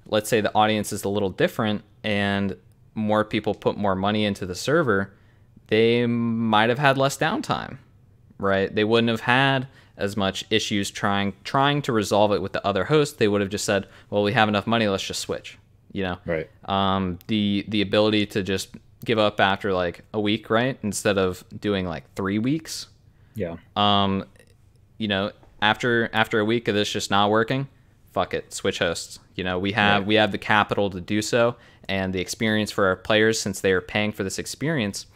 B: Let's say the audience is a little different and more people put more money into the server. They might have had less downtime, right? They wouldn't have had as much issues trying to resolve it with the other host. They would have just said, well, we have enough money, let's just switch, Right. The ability to just give up after like a week, right? Instead of doing like 3 weeks.
A: Yeah.
B: After a week of this just not working, fuck it, switch hosts. We have the capital to do so, and the experience for our players, since they are paying for this experience,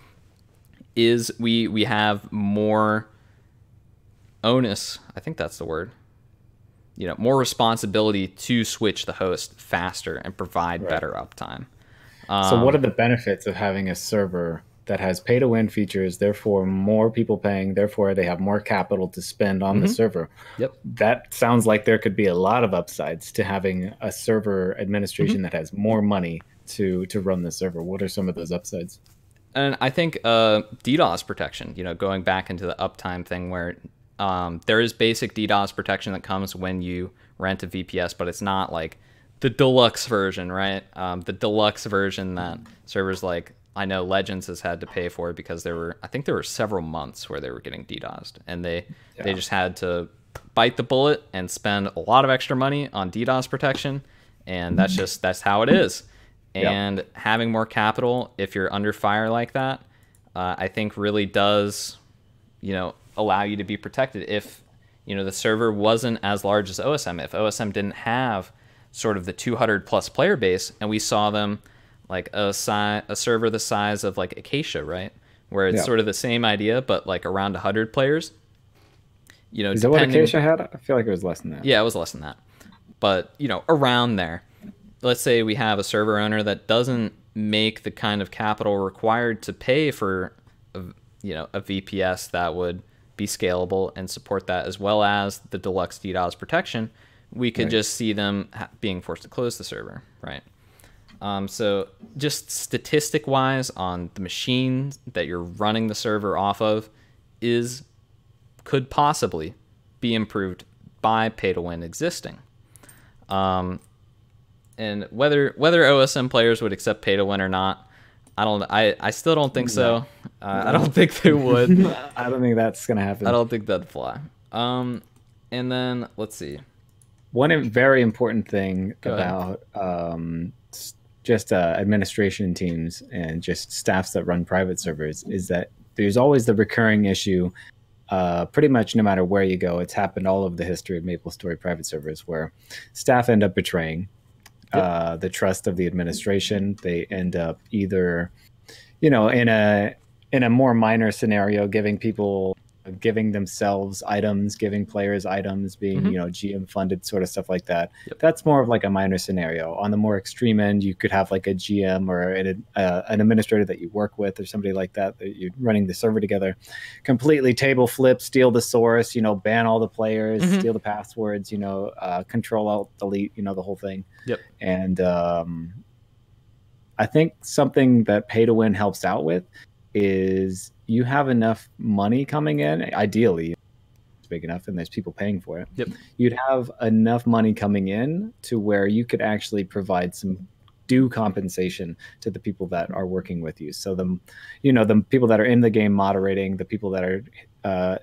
B: is we have more onus, I think that's the word, more responsibility to switch the host faster and provide better uptime.
A: So what are the benefits of having a server that has pay-to-win features, therefore more people paying, therefore they have more capital to spend on the server?
B: Yep.
A: That sounds like there could be a lot of upsides to having a server administration that has more money to run the server. What are some of those upsides?
B: And I think DDoS protection, going back into the uptime thing where there is basic DDoS protection that comes when you rent a VPS, but it's not like the deluxe version, right? The deluxe version that servers like, I know Legends has had to pay for because I think there were several months where they were getting DDoSed, and they just had to bite the bullet and spend a lot of extra money on DDoS protection, and that's how it is. And having more capital, if you're under fire like that, I think really does, allow you to be protected. If, the server wasn't as large as OSM, if OSM didn't have sort of the 200 plus player base, and we saw them like a server the size of like Acacia, right? Where it's sort of the same idea, but like around 100 players.
A: Is that what Acacia had? I feel like it was less than that.
B: Yeah, it was less than that. But, around there. Let's say we have a server owner that doesn't make the kind of capital required to pay for a VPS that would be scalable and support that, as well as the deluxe DDoS protection. We could just see them being forced to close the server, right? So just statistic wise on the machine that you're running the server off of could possibly be improved by pay to win existing. And whether OSM players would accept pay to win or not, I still don't think so. I don't think they would.
A: I don't think that's gonna happen.
B: I don't think that'd fly. And then let's see.
A: One very important thing
B: Go ahead.
A: about just administration teams and just staffs that run private servers is that there's always the recurring issue. Pretty much no matter where you go, it's happened all over the history of Maplestory private servers where staff end up betraying
B: Yep.
A: the trust of the administration. They end up either, in a more minor scenario, giving themselves items, giving players items, being
B: Mhm.
A: GM funded sort of stuff like that.
B: Yep.
A: That's more of like a minor scenario. On the more extreme end, you could have like a GM or an administrator that you work with or somebody like that you're running the server together, completely table flip, steal the source, ban all the players,
B: Mhm.
A: steal the passwords, control alt delete, the whole thing.
B: Yep.
A: And I think something that Pay to Win helps out with is you have enough money coming in. Ideally, it's big enough and there's people paying for it.
B: Yep.
A: You'd have enough money coming in to where you could actually provide some due compensation to the people that are working with you. So the people that are in the game moderating, the people that are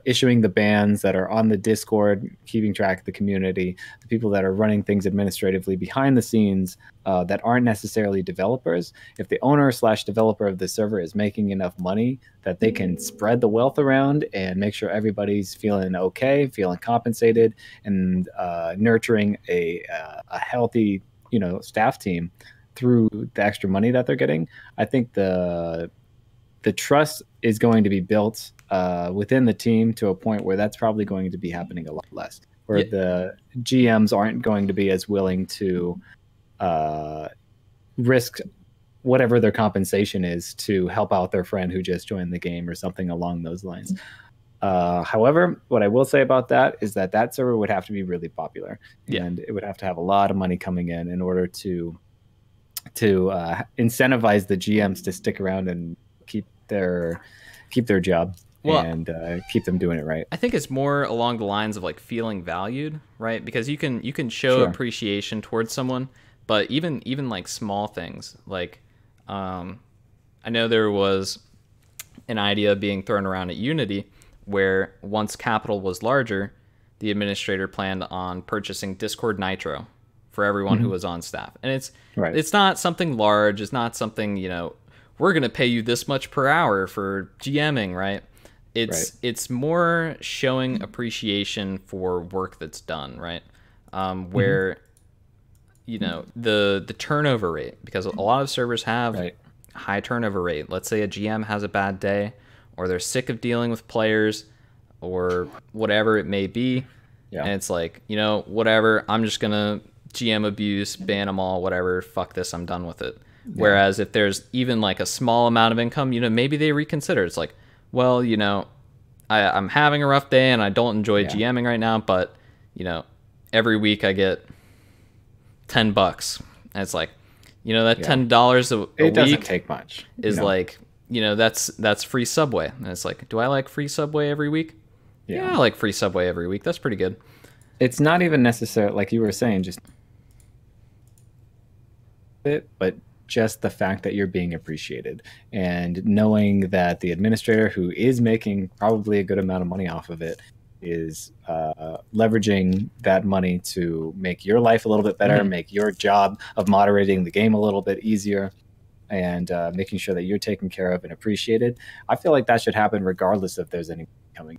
A: issuing the bans, that are on the Discord, keeping track of the community, the people that are running things administratively behind the scenes that aren't necessarily developers. If the owner / developer of the server is making enough money that they can spread the wealth around and make sure everybody's feeling okay, feeling compensated, and nurturing a healthy, staff team through the extra money that they're getting, I think the trust is going to be built within the team to a point where that's probably going to be happening a lot less, where the GMs aren't going to be as willing to risk whatever their compensation is to help out their friend who just joined the game or something along those lines. However, what I will say about that is that server would have to be really popular, and it would have to have a lot of money coming in order to incentivize the GMs to stick around and keep their job and keep them doing it right.
B: I think it's more along the lines of like feeling valued, right? Because you can show appreciation towards someone, but even like small things like I know there was an idea being thrown around at Unity where once capital was larger, the administrator planned on purchasing Discord Nitro for everyone who was on staff. And it's not something large, it's not something, we're going to pay you this much per hour for GMing, right? It's more showing appreciation for work that's done, right? Where the turnover rate, because a lot of servers have high turnover rate. Let's say a GM has a bad day, or they're sick of dealing with players, or whatever it may be, and it's like, whatever, I'm just gonna GM abuse, ban them all, whatever, fuck this, I'm done with it. Whereas if there's even like a small amount of income, maybe they reconsider. It's like, well, I'm having a rough day and I don't enjoy GMing right now, but every week I get $10, and it's like, that $10 a week
A: doesn't take much.
B: Is like, that's free Subway, and it's like, do I like free Subway every week? Yeah, I like free Subway every week. That's pretty good.
A: It's not even necessary, like you were saying, just but just the fact that you're being appreciated and knowing that the administrator, who is making probably a good amount of money off of it, is leveraging that money to make your life a little bit better, make your job of moderating the game a little bit easier, and making sure that you're taken care of and appreciated. I feel like that should happen regardless if there's any coming.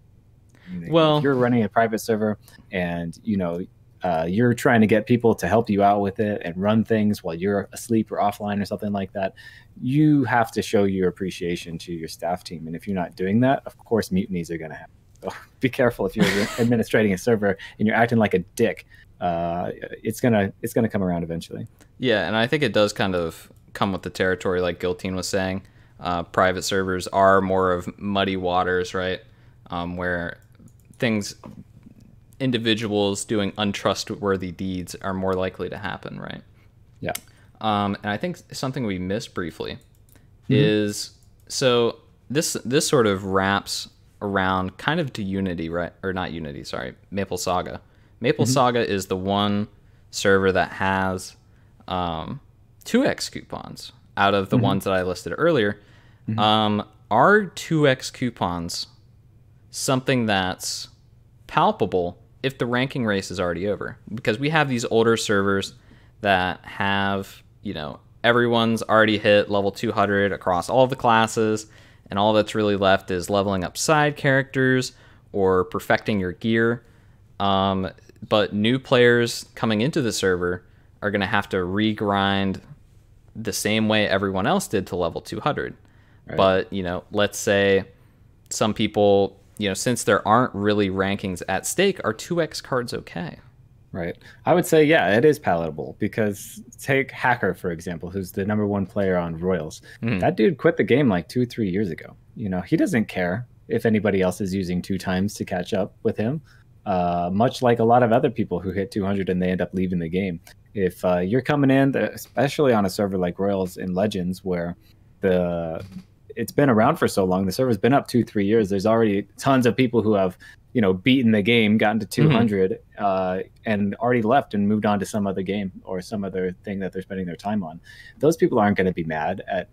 A: Well, if you're running a private server and you're trying to get people to help you out with it and run things while you're asleep or offline or something like that, you have to show your appreciation to your staff team. And if you're not doing that, of course, mutinies are going to happen. So be careful if you're administrating a server and you're acting like a dick. It's gonna come around eventually.
B: Yeah, and I think it does kind of come with the territory, like Guillotine was saying. Private servers are more of muddy waters, right? Where individuals doing untrustworthy deeds are more likely to happen, right?
A: Yeah.
B: And I think something we missed briefly is, so this sort of wraps around kind of to Unity, right? Or not Unity, sorry, Maple Saga. Maple Saga is the one server that has 2x coupons out of the ones that I listed earlier. Are 2x coupons something that's palpable if the ranking race is already over, because we have these older servers that have, everyone's already hit level 200 across all of the classes, and all that's really left is leveling up side characters or perfecting your gear. But new players coming into the server are going to have to regrind the same way everyone else did to level 200. Right. But, let's say some people, since there aren't really rankings at stake, are 2x cards okay?
A: Right. I would say, yeah, it is palatable, because take Hacker, for example, who's the #1 player on Royals. That dude quit the game like 2-3 years ago. He doesn't care if anybody else is using 2 times to catch up with him. Much like a lot of other people who hit 200 and they end up leaving the game. If you're coming in, especially on a server like Royals and Legends, where it's been around for so long, the server's been up 2-3 years, there's already tons of people who have beaten the game, gotten to 200, and already left and moved on to some other game or some other thing that they're spending their time on. Those people aren't going to be mad at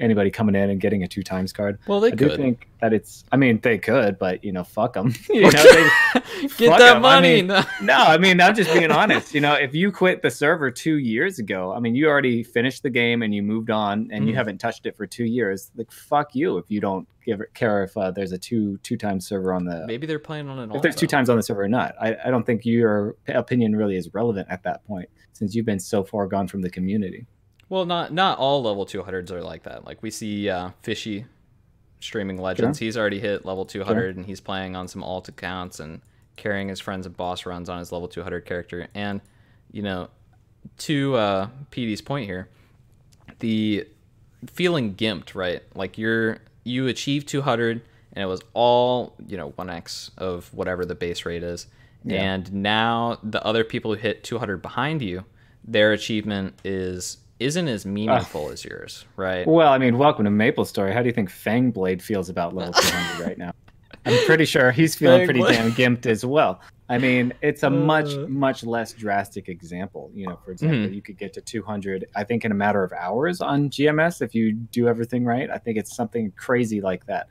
A: anybody coming in and getting a 2 times card.
B: Well, they could.
A: I do think that they could, but fuck them.
B: Get that money.
A: No, I'm just being honest. If you quit the server 2 years ago, you already finished the game and you moved on, and you haven't touched it for 2 years. Like, fuck you if you don't care if there's a two times server on the.
B: Maybe they're playing on it.
A: If there's 2 times on the server or not, I don't think your opinion really is relevant at that point, since you've been so far gone from the community.
B: Well, not all level 200s are like that. Like we see Fishy streaming Legends. Sure. He's already hit level 200, and he's playing on some alt accounts and carrying his friends and boss runs on his level 200 character. And, to PD's point here, the feeling gimped, right? Like you achieved 200, and it was all, 1x of whatever the base rate is. Yeah. And now the other people who hit 200 behind you, their achievement isn't as meaningful as yours, right?
A: Well, welcome to Maplestory. How do you think Fangblade feels about level 200 right now? I'm pretty sure he's feeling pretty damn gimped as well. It's a much less drastic example. For example, you could get to 200, I think, in a matter of hours on GMS if you do everything right. I think it's something crazy like that.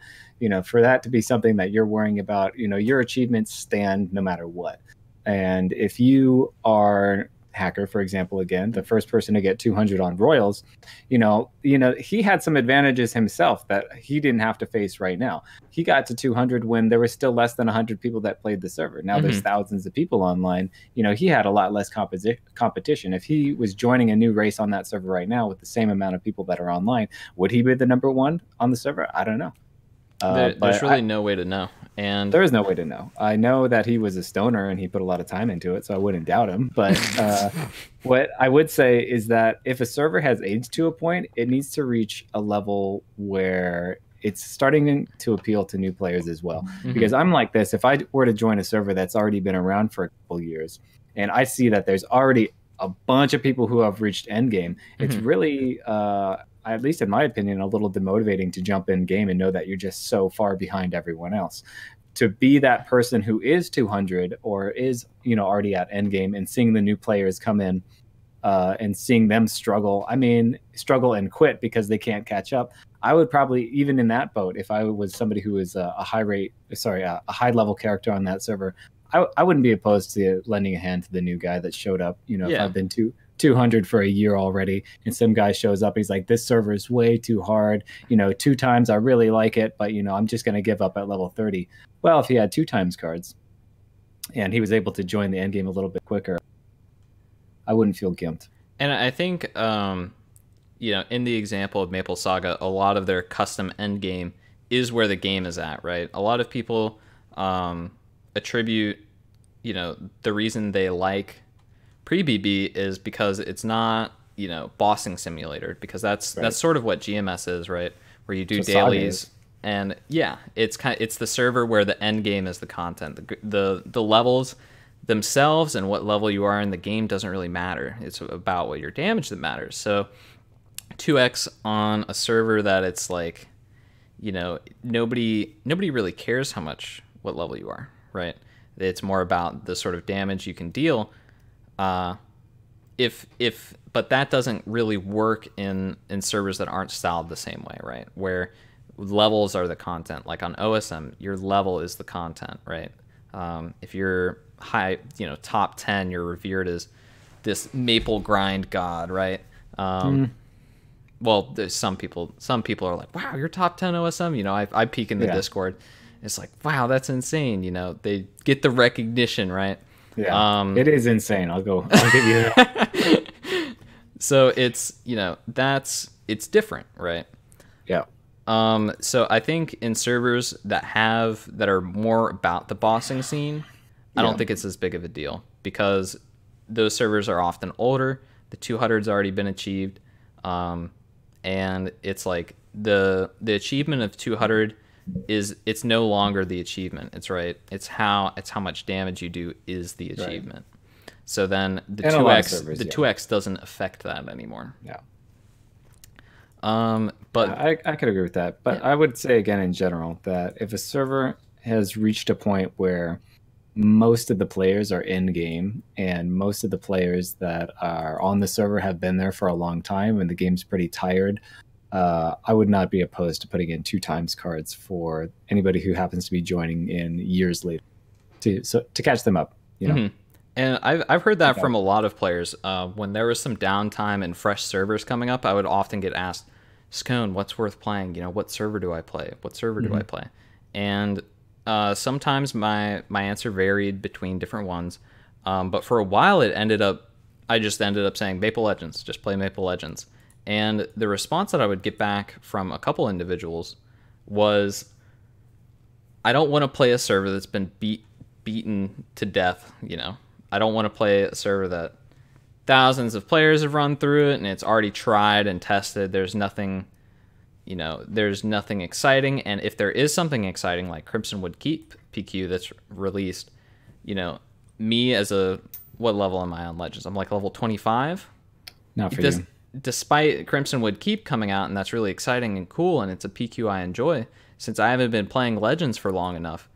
A: For that to be something that you're worrying about, your achievements stand no matter what. And if you are Hacker, for example, again, the first person to get 200 on Royals, he had some advantages himself that he didn't have to face right now. He got to 200 when there was still less than 100 people that played the server. Now there's thousands of people online. He had a lot less competition. If he was joining a new race on that server right now with the same amount of people that are online, would he be the #1 on the server? I don't know.
B: There's really no way to know. And
A: there is no way to know. I know that he was a stoner and he put a lot of time into it, so I wouldn't doubt him. But what I would say is that if a server has aged to a point, it needs to reach a level where it's starting to appeal to new players as well. Because I'm like this. If I were to join a server that's already been around for a couple years, and I see that there's already a bunch of people who have reached endgame, it's really... at least in my opinion, a little demotivating to jump in game and know that you're just so far behind everyone else. To be that person who is 200 or is, already at endgame, and seeing the new players come in and seeing them struggle and quit because they can't catch up. I would probably, even in that boat, if I was somebody who is a high level character on that server, I wouldn't be opposed to lending a hand to the new guy that showed up. If I've been 200 for a year already, and some guy shows up, he's like, this server is way too hard, 2 times, I really like it, but I'm just going to give up at level 30. Well, if he had 2 times cards and he was able to join the end game a little bit quicker, I wouldn't feel gimped.
B: And I think in the example of Maple Saga, a lot of their custom end game is where the game is at, right? A lot of people attribute the reason they like pre-BB is because it's not, bossing simulator, because that's sort of what GMS is, right? Where you do dailies, and it's the server where the end game is the content. The levels themselves and what level you are in the game doesn't really matter. It's about what your damage that matters. So 2x on a server that it's like, nobody really cares what level you are, right? It's more about the sort of damage you can deal. But that doesn't really work in servers that aren't styled the same way, right? Where levels are the content. Like on OSM, your level is the content, right? If you're high, top 10, you're revered as this maple grind god, right? Well, there's some people are like, wow, you're top 10 OSM. I peek in the Discord. It's like, wow, that's insane. They get the recognition, right?
A: Yeah, it is insane. I'll give you that.
B: So it's, it's different, right?
A: Yeah.
B: So I think in servers that are more about the bossing scene, I don't think it's as big of a deal, because those servers are often older. The 200's already been achieved. And it's like the achievement of 200 it's no longer the achievement. It's how much damage you do is the achievement. Right. So then the 2x doesn't affect that anymore.
A: Yeah.
B: But
A: I could agree with that. But I would say again in general that if a server has reached a point where most of the players are in game and most of the players that are on the server have been there for a long time and the game's pretty tired, I would not be opposed to putting in 2 times cards for anybody who happens to be joining in years later to catch them up,
B: Mm-hmm. And I've heard that from a lot of players. When there was some downtime and fresh servers coming up, I would often get asked, Skoaned, what's worth playing? What server do I play? What server do I play? And sometimes my answer varied between different ones. But for a while I just ended up saying Maple Legends, just play Maple Legends. And the response that I would get back from a couple individuals was, I don't want to play a server that's been beaten to death. I don't want to play a server that thousands of players have run through it and it's already tried and tested. There's nothing exciting. And if there is something exciting like Crimsonwood Keep PQ that's released, me as what level am I on Legends? I'm like level 25.
A: Not for you.
B: Despite Crimsonwood Keep coming out, and that's really exciting and cool, and it's a PQ I enjoy, since I haven't been playing Legends for long enough,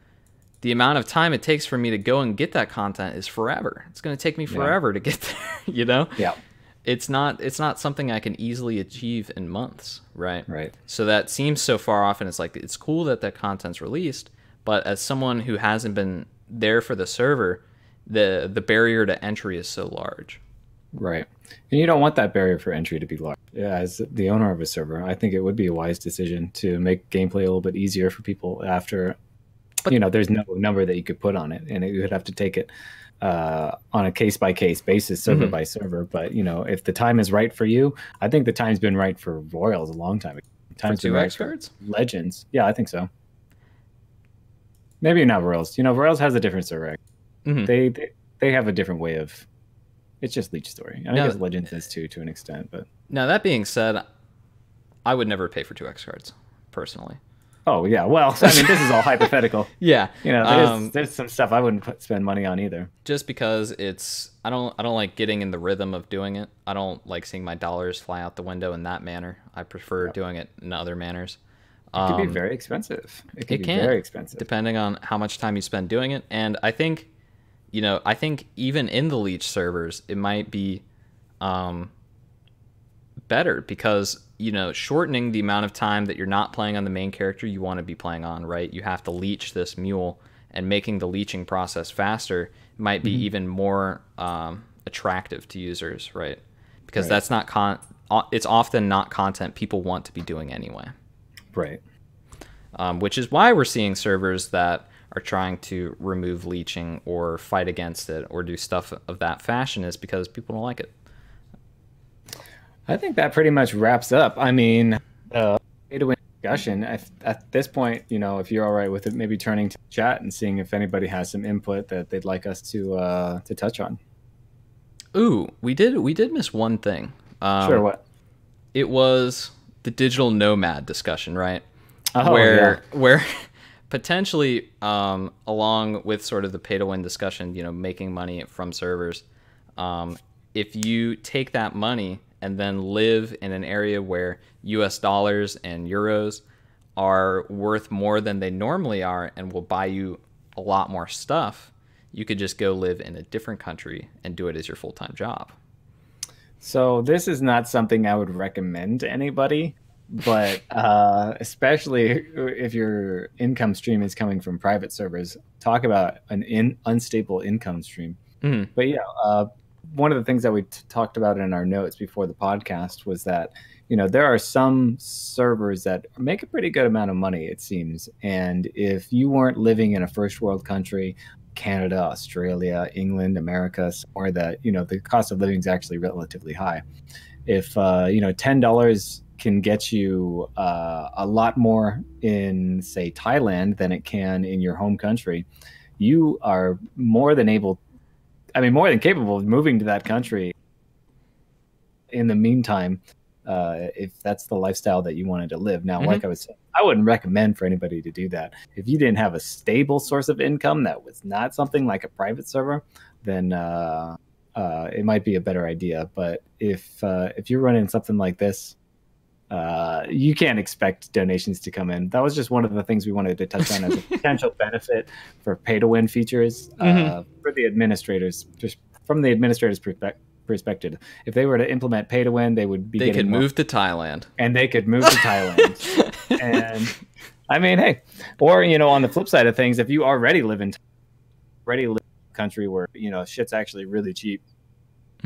B: the amount of time it takes for me to go and get that content is forever. It's going to take me forever to get there,
A: Yeah.
B: It's not something I can easily achieve in months, right?
A: Right.
B: So that seems so far off, and it's like, it's cool that content's released, but as someone who hasn't been there for the server, the barrier to entry is so large.
A: Right. And you don't want that barrier for entry to be large. Yeah, as the owner of a server, I think it would be a wise decision to make gameplay a little bit easier for people after, there's no number that you could put on it, and you would have to take it on a case-by-case basis, server by server. But, if the time is right for you, I think the time's been right for Royals a long time ago. Time's been right for Legends. Yeah, I think so. Maybe not Royals. Royals has a different server. They have a different way of... It's just Leech Story. I guess Legends is too, to an extent. But
B: now, that being said, I would never pay for 2x cards, personally.
A: Oh, yeah. Well, this is all hypothetical.
B: Yeah.
A: There's some stuff I wouldn't spend money on either.
B: Just because I don't like getting in the rhythm of doing it. I don't like seeing my dollars fly out the window in that manner. I prefer doing it in other manners.
A: It can be very expensive. It can be very expensive.
B: Depending on how much time you spend doing it. And I think... I think even in the Leech servers, it might be better because, shortening the amount of time that you're not playing on the main character you want to be playing on, right? You have to leech this mule, and making the leeching process faster might be even more attractive to users, right? Because that's not it's often not content people want to be doing anyway.
A: Right.
B: Which is why we're seeing servers that are trying to remove leeching or fight against it or do stuff of that fashion, is because people don't like it.
A: I think that pretty much wraps up. Pay-to-win discussion. At this point, if you're all right with it, maybe turning to chat and seeing if anybody has some input that they'd like us to touch on.
B: Ooh, we did miss one thing.
A: Sure, what?
B: It was the digital nomad discussion, right?
A: Oh,
B: where potentially, along with sort of the pay-to-win discussion, making money from servers, if you take that money and then live in an area where US dollars and euros are worth more than they normally are and will buy you a lot more stuff, you could just go live in a different country and do it as your full-time job.
A: So this is not something I would recommend to anybody, but especially if your income stream is coming from private servers, talk about an unstable income stream.
B: Mm-hmm.
A: But one of the things that we talked about in our notes before the podcast was that, there are some servers that make a pretty good amount of money, it seems. And if you weren't living in a first world country, Canada, Australia, England, America, somewhere that, the cost of living is actually relatively high. If, $10 can get you a lot more in, say, Thailand than it can in your home country, you are more than capable of moving to that country in the meantime, if that's the lifestyle that you wanted to live. Now, like I was saying, I wouldn't recommend for anybody to do that. If you didn't have a stable source of income that was not something like a private server, then it might be a better idea. But if you're running something like this, you can't expect donations to come in. That was just one of the things we wanted to touch on as a potential benefit for pay-to-win features for the administrators. Just from the administrators' perspective, if they were to implement pay-to-win, they would be.
B: They could move to Thailand,
A: and they could move to Thailand. And I mean, hey, or on the flip side of things, if you already live in a country where shit's actually really cheap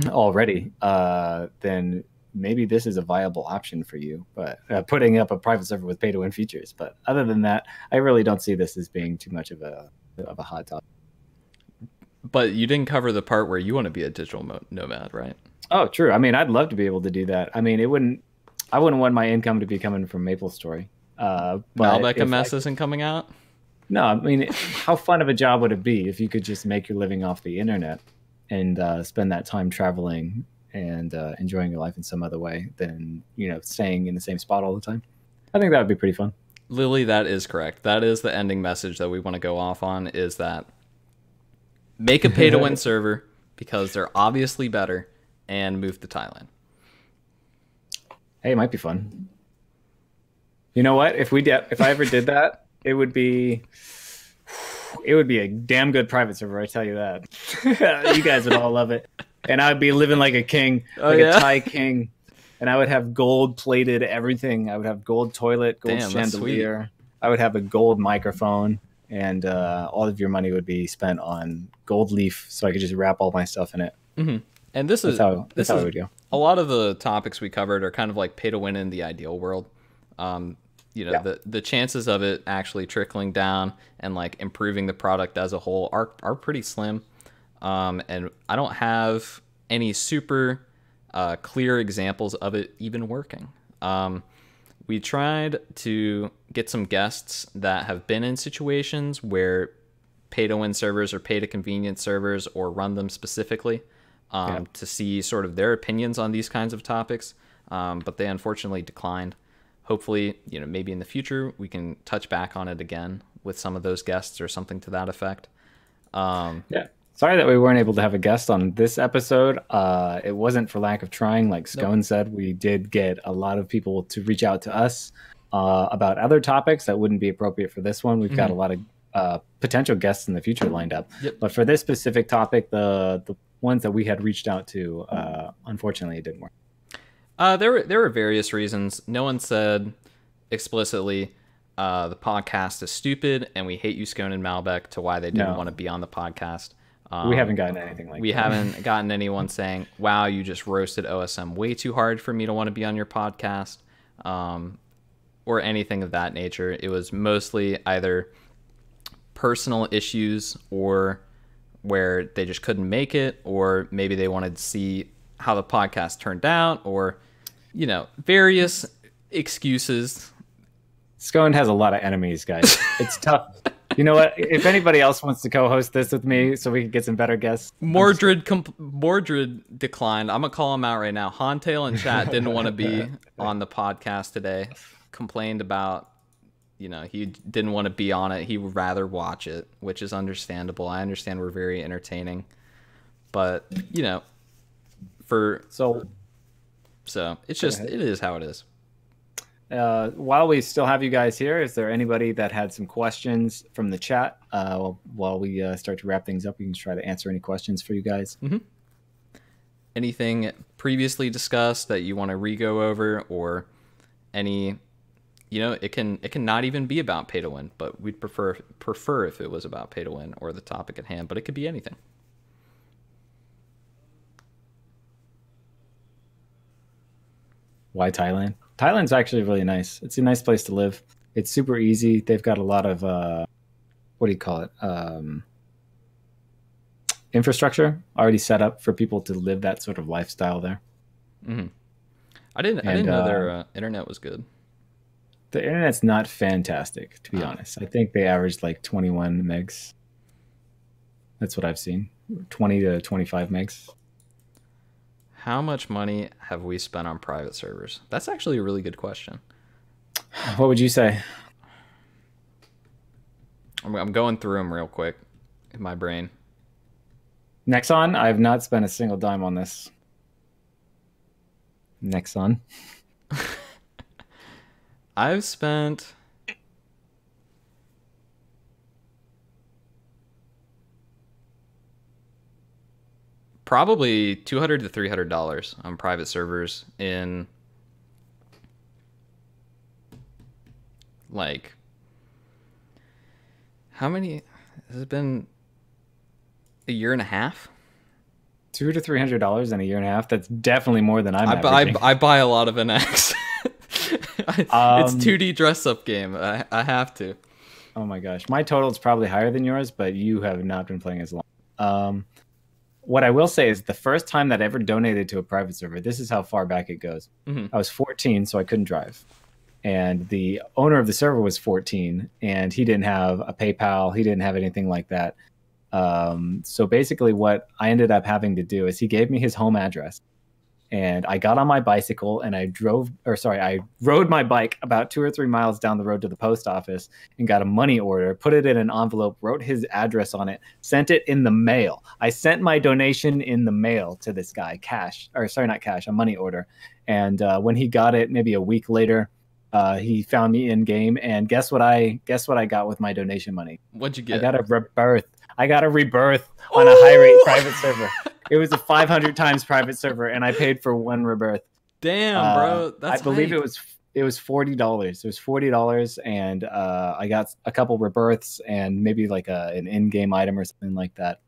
A: already, then maybe this is a viable option for you, but putting up a private server with pay-to-win features. But other than that, I really don't see this as being too much of a hot topic.
B: But you didn't cover the part where you want to be a digital nomad, right?
A: Oh, true. I mean, I'd love to be able to do that. I mean, I wouldn't want my income to be coming from Maplestory.
B: PodcastMS isn't coming out?
A: No, I mean, how fun of a job would it be if you could just make your living off the internet and spend that time traveling and enjoying your life in some other way than, staying in the same spot all the time? I think that would be pretty fun.
B: Lily, that is correct. That is the ending message that we want to go off on, is that make a pay-to-win server because they're obviously better, and move to Thailand.
A: Hey, it might be fun. You know what? If I ever did that, it would be a damn good private server, I tell you that. You guys would all love it. And I'd be living like a king, a Thai king. And I would have gold-plated everything. I would have gold toilet, gold chandelier. I would have a gold microphone. And all of your money would be spent on gold leaf, so I could just wrap all my stuff in it.
B: Mm-hmm. And that's how it would go. A lot of the topics we covered are kind of like pay to win in the ideal world. The chances of it actually trickling down and like improving the product as a whole are pretty slim. And I don't have any super clear examples of it even working. We tried to get some guests that have been in situations where pay-to-win servers or pay-to-convenience servers, or run them specifically, to see sort of their opinions on these kinds of topics, but they unfortunately declined. Hopefully, maybe in the future we can touch back on it again with some of those guests or something to that effect.
A: Sorry that we weren't able to have a guest on this episode. It wasn't for lack of trying. Like Skoaned said, we did get a lot of people to reach out to us about other topics that wouldn't be appropriate for this one. We've got a lot of potential guests in the future lined up. But for this specific topic, the ones that we had reached out to, unfortunately, it didn't work.
B: There were various reasons. No one said explicitly the podcast is stupid and we hate you, Skoaned and Malbec, to why they didn't want to be on the podcast.
A: We haven't gotten anything like that.
B: We haven't gotten anyone saying, wow, you just roasted OSM way too hard for me to want to be on your podcast, or anything of that nature. It was mostly either personal issues, or where they just couldn't make it, or maybe they wanted to see how the podcast turned out, or, various excuses.
A: Skoaned has a lot of enemies, guys. It's tough. You know what? If anybody else wants to co-host this with me so we can get some better guests.
B: Mordred declined. I'm going to call him out right now. Hontail and chat didn't want to be on the podcast today. Complained about, he didn't want to be on it. He would rather watch it, which is understandable. I understand we're very entertaining. But, so it's just, it is how it is.
A: While we still have you guys here, is there anybody that had some questions from the chat? While we start to wrap things up, we can try to answer any questions for you guys.
B: Mm-hmm. Anything previously discussed that you want to re-go over, or any, it can not even be about pay to win, but we'd prefer if it was about pay to win or the topic at hand, but it could be anything.
A: Why Thailand? Thailand's actually really nice. It's a nice place to live. It's super easy. They've got a lot of what do you call it? Infrastructure already set up for people to live that sort of lifestyle there.
B: Mm-hmm. I didn't know their internet was good.
A: The internet's not fantastic, to be honest. I think they averaged like 21 megs. That's what I've seen. 20 to 25 megs.
B: How much money have we spent on private servers? That's actually a really good question.
A: What would you say?
B: I'm going through them real quick in my brain.
A: Nexon, I have not spent a single dime on this. Nexon.
B: I've spent probably $200 to $300 on private servers in like, how many has it been? A year and a half?
A: $200 to $300 in a year and a half. That's definitely more than I'm averaging.
B: I buy a lot of NX. It's 2D dress up game. I have to.
A: Oh my gosh, my total is probably higher than yours, but you have not been playing as long. What I will say is the first time that I ever donated to a private server, this is how far back it goes.
B: Mm-hmm.
A: I was 14, so I couldn't drive. And the owner of the server was 14, and he didn't have a PayPal. He didn't have anything like that. So basically what I ended up having to do is he gave me his home address, and I got on my bicycle and I rode my bike about 2 or 3 miles down the road to the post office and got a money order, put it in an envelope, wrote his address on it, sent it in the mail. I sent my donation in the mail to this guy, a money order. And when he got it, maybe a week later, he found me in game, and guess what I got with my donation money?
B: What'd you get?
A: I got a rebirth on a high rate private server. It was a 500 times private server, and I paid for one rebirth.
B: Damn, bro, that's
A: I believe it was $40. It was $40, and I got a couple rebirths and maybe like an in-game item or something like that.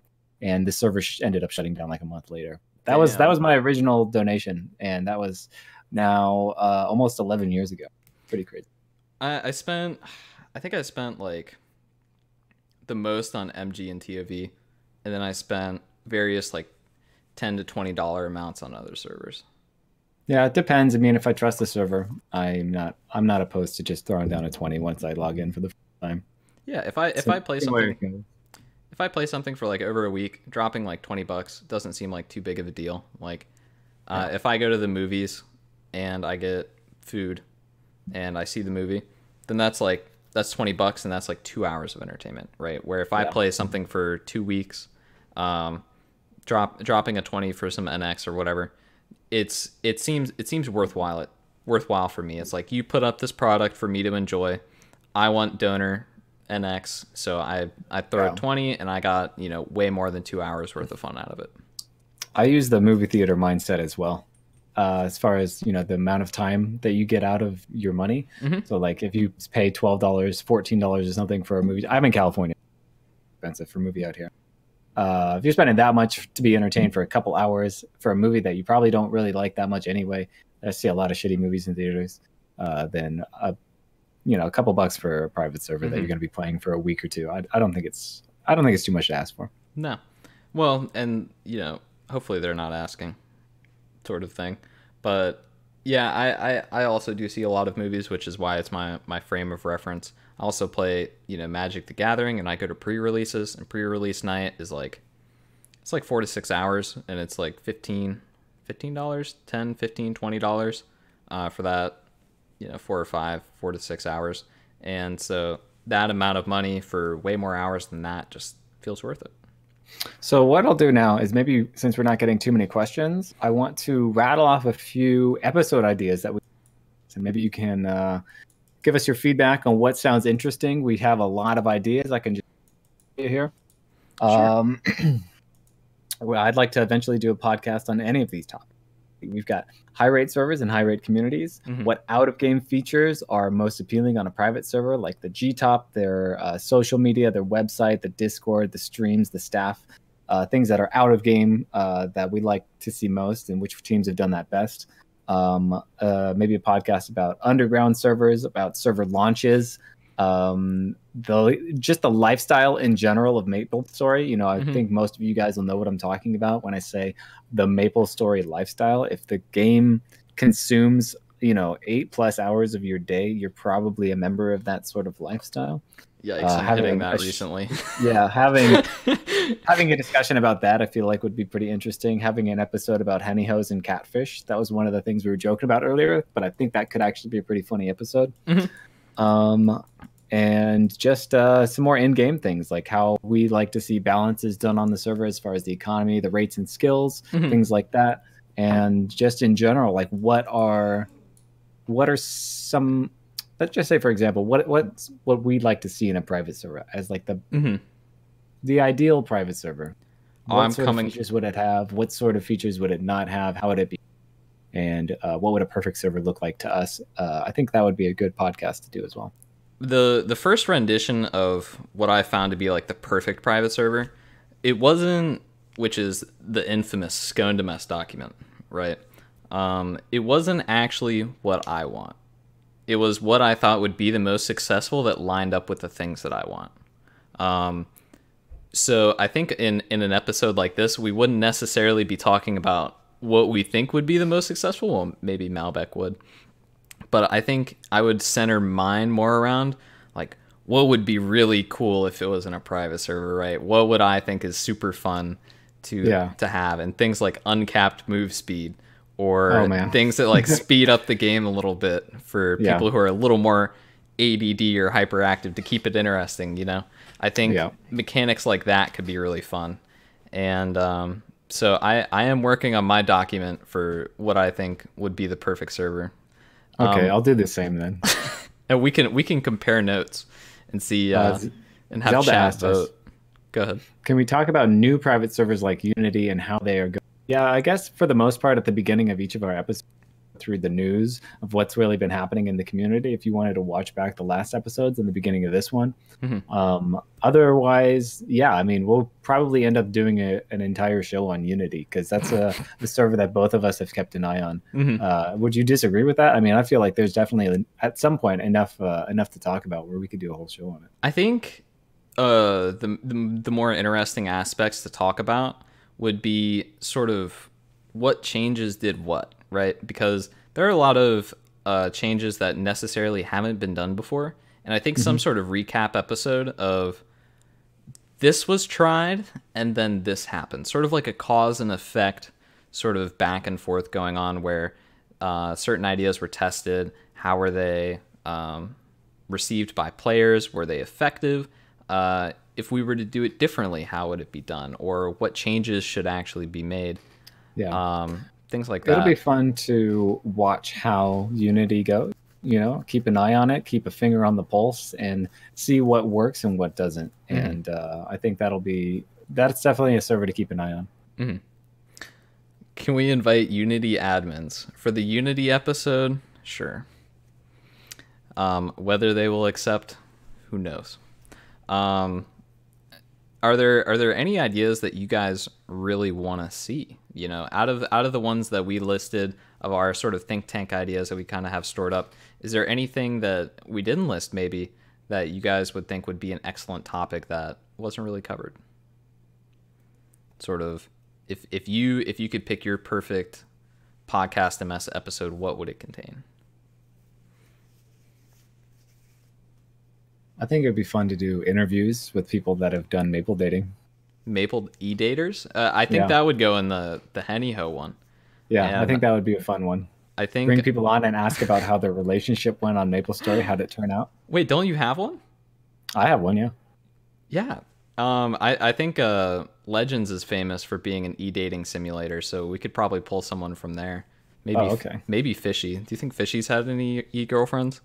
A: And the server ended up shutting down like a month later. That was my original donation, and that was now almost 11 years ago. Pretty crazy.
B: I think I spent like the most on MG and TOV, and then I spent various like $10 to $20 amounts on other servers.
A: Yeah, it depends. I mean, if I trust the server, I'm not opposed to just throwing down a 20 once I log in for the first time.
B: Yeah, if I play something for like over a week, dropping like $20 doesn't seem like too big of a deal. Like if I go to the movies and I get food and I see the movie, then that's $20 and that's like 2 hours of entertainment, right? Where if I play something for 2 weeks, dropping a 20 for some NX or whatever, it seems worthwhile for me. It's like, you put up this product for me to enjoy. I want donor NX, so I throw 20 and I got, way more than 2 hours worth of fun out of it.
A: I use the movie theater mindset as well. As far as, the amount of time that you get out of your money. Mm-hmm. So like if you pay $12, $14 or something for a movie, I'm in California, expensive for a movie out here. If you're spending that much to be entertained for a couple hours for a movie that you probably don't really like that much anyway, I see a lot of shitty movies in theaters, then a couple bucks for a private server that you're going to be playing for a week or two. I don't think it's too much to ask for.
B: No. Well, and hopefully they're not asking, sort of thing. But yeah, I also do see a lot of movies, which is why it's my frame of reference. I also play, Magic the Gathering, and I go to pre-releases, and pre-release night is like, it's like 4 to 6 hours, and it's like $15, $10, $15, $20 for that, 4 to 6 hours. And so that amount of money for way more hours than that just feels worth it.
A: So what I'll do now is, maybe since we're not getting too many questions, I want to rattle off a few episode ideas so maybe you can give us your feedback on what sounds interesting. We have a lot of ideas. I can just here.
B: Sure.
A: Well, I'd like to eventually do a podcast on any of these topics. We've got high rate servers and high rate communities. What out of game features are most appealing on a private server, like the gtop, their social media, their website, the Discord, the streams, the staff, things that are out of game that we like to see most, and which teams have done that best. Maybe a podcast about underground servers, about server launches, just the lifestyle in general of Maplestory. You know, I think most of you guys will know what I'm talking about when I say the Maplestory lifestyle. If the game consumes, you know, 8+ hours of your day, you're probably a member of that sort of lifestyle.
B: Yikes, I'm hitting that recently.
A: Yeah, having a discussion about that, I feel like would be pretty interesting. Having an episode about henny-hos and catfish. That was one of the things we were joking about earlier, but I think that could actually be a pretty funny episode. And just some more in-game things, like how we like to see balances done on the server as far as the economy, the rates and skills, things like that. And just in general, like what are some, let's just say, for example, what we'd like to see in a private server as like the ideal private server. What sort of features would it have? What sort of features would it not have? How would it be? And what would a perfect server look like to us? I think that would be a good podcast to do as well.
B: The first rendition of what I found to be like the perfect private server, it wasn't, which is the infamous Skoaned and Malbec document, right? It wasn't actually what I want. It was what I thought would be the most successful that lined up with the things that I want. So I think in an episode like this, we wouldn't necessarily be talking about what we think would be the most successful. Well, maybe Malbec would. But I think I would center mine more around, like, what would be really cool if it was in a private server, right? What would I think is super fun to have? And things like uncapped move speed, or things that like speed up the game a little bit for people who are a little more ADD or hyperactive to keep it interesting, you know? I think mechanics like that could be really fun. And so I am working on my document for what I think would be the perfect server.
A: Okay, I'll do the same then.
B: And we can compare notes and see and have
A: Zelda
B: chat vote. Go ahead.
A: Can we talk about new private servers like Unity and how they are going? Yeah, I guess for the most part, at the beginning of each of our episodes, through the news of what's really been happening in the community, if you wanted to watch back the last episodes and the beginning of this one. Otherwise, yeah, I mean, we'll probably end up doing an entire show on Unity, because that's a server that both of us have kept an eye on. Would you disagree with that? I mean, I feel like there's definitely at some point enough to talk about where we could do a whole show on it.
B: I think the more interesting aspects to talk about would be sort of what changes did what, right? Because there are a lot of changes that necessarily haven't been done before. And I think some sort of recap episode of this was tried and then this happened. Sort of like a cause and effect sort of back and forth going on, where certain ideas were tested. How were they received by players? Were they effective? If we were to do it differently, how would it be done? Or what changes should actually be made? Things like that.
A: It'll be fun to watch how Unity goes. You know, keep an eye on it, keep a finger on the pulse, and see what works and what doesn't. And I think that's definitely a server to keep an eye on.
B: Can we invite Unity admins for the Unity episode? Sure. Whether they will accept, who knows? Are there any ideas that you guys really want to see? You know, out of the ones that we listed of our sort of think tank ideas that we kind of have stored up, is there anything that we didn't list maybe that you guys would think would be an excellent topic that wasn't really covered? Sort of, if you could pick your perfect PodcastMS episode, what would it contain?
A: I think it would be fun to do interviews with people that have done maple dating.
B: Maple e-daters? I think that would go in the henny-ho one.
A: Yeah, and I think that would be a fun one.
B: I think
A: bring people on and ask about how their relationship went on Maplestory. How'd it turn out?
B: Wait, don't you have one?
A: I have one, yeah.
B: Yeah. I think Legends is famous for being an e-dating simulator, so we could probably pull someone from there. Maybe maybe Fishy. Do you think Fishy's had any e-girlfriends?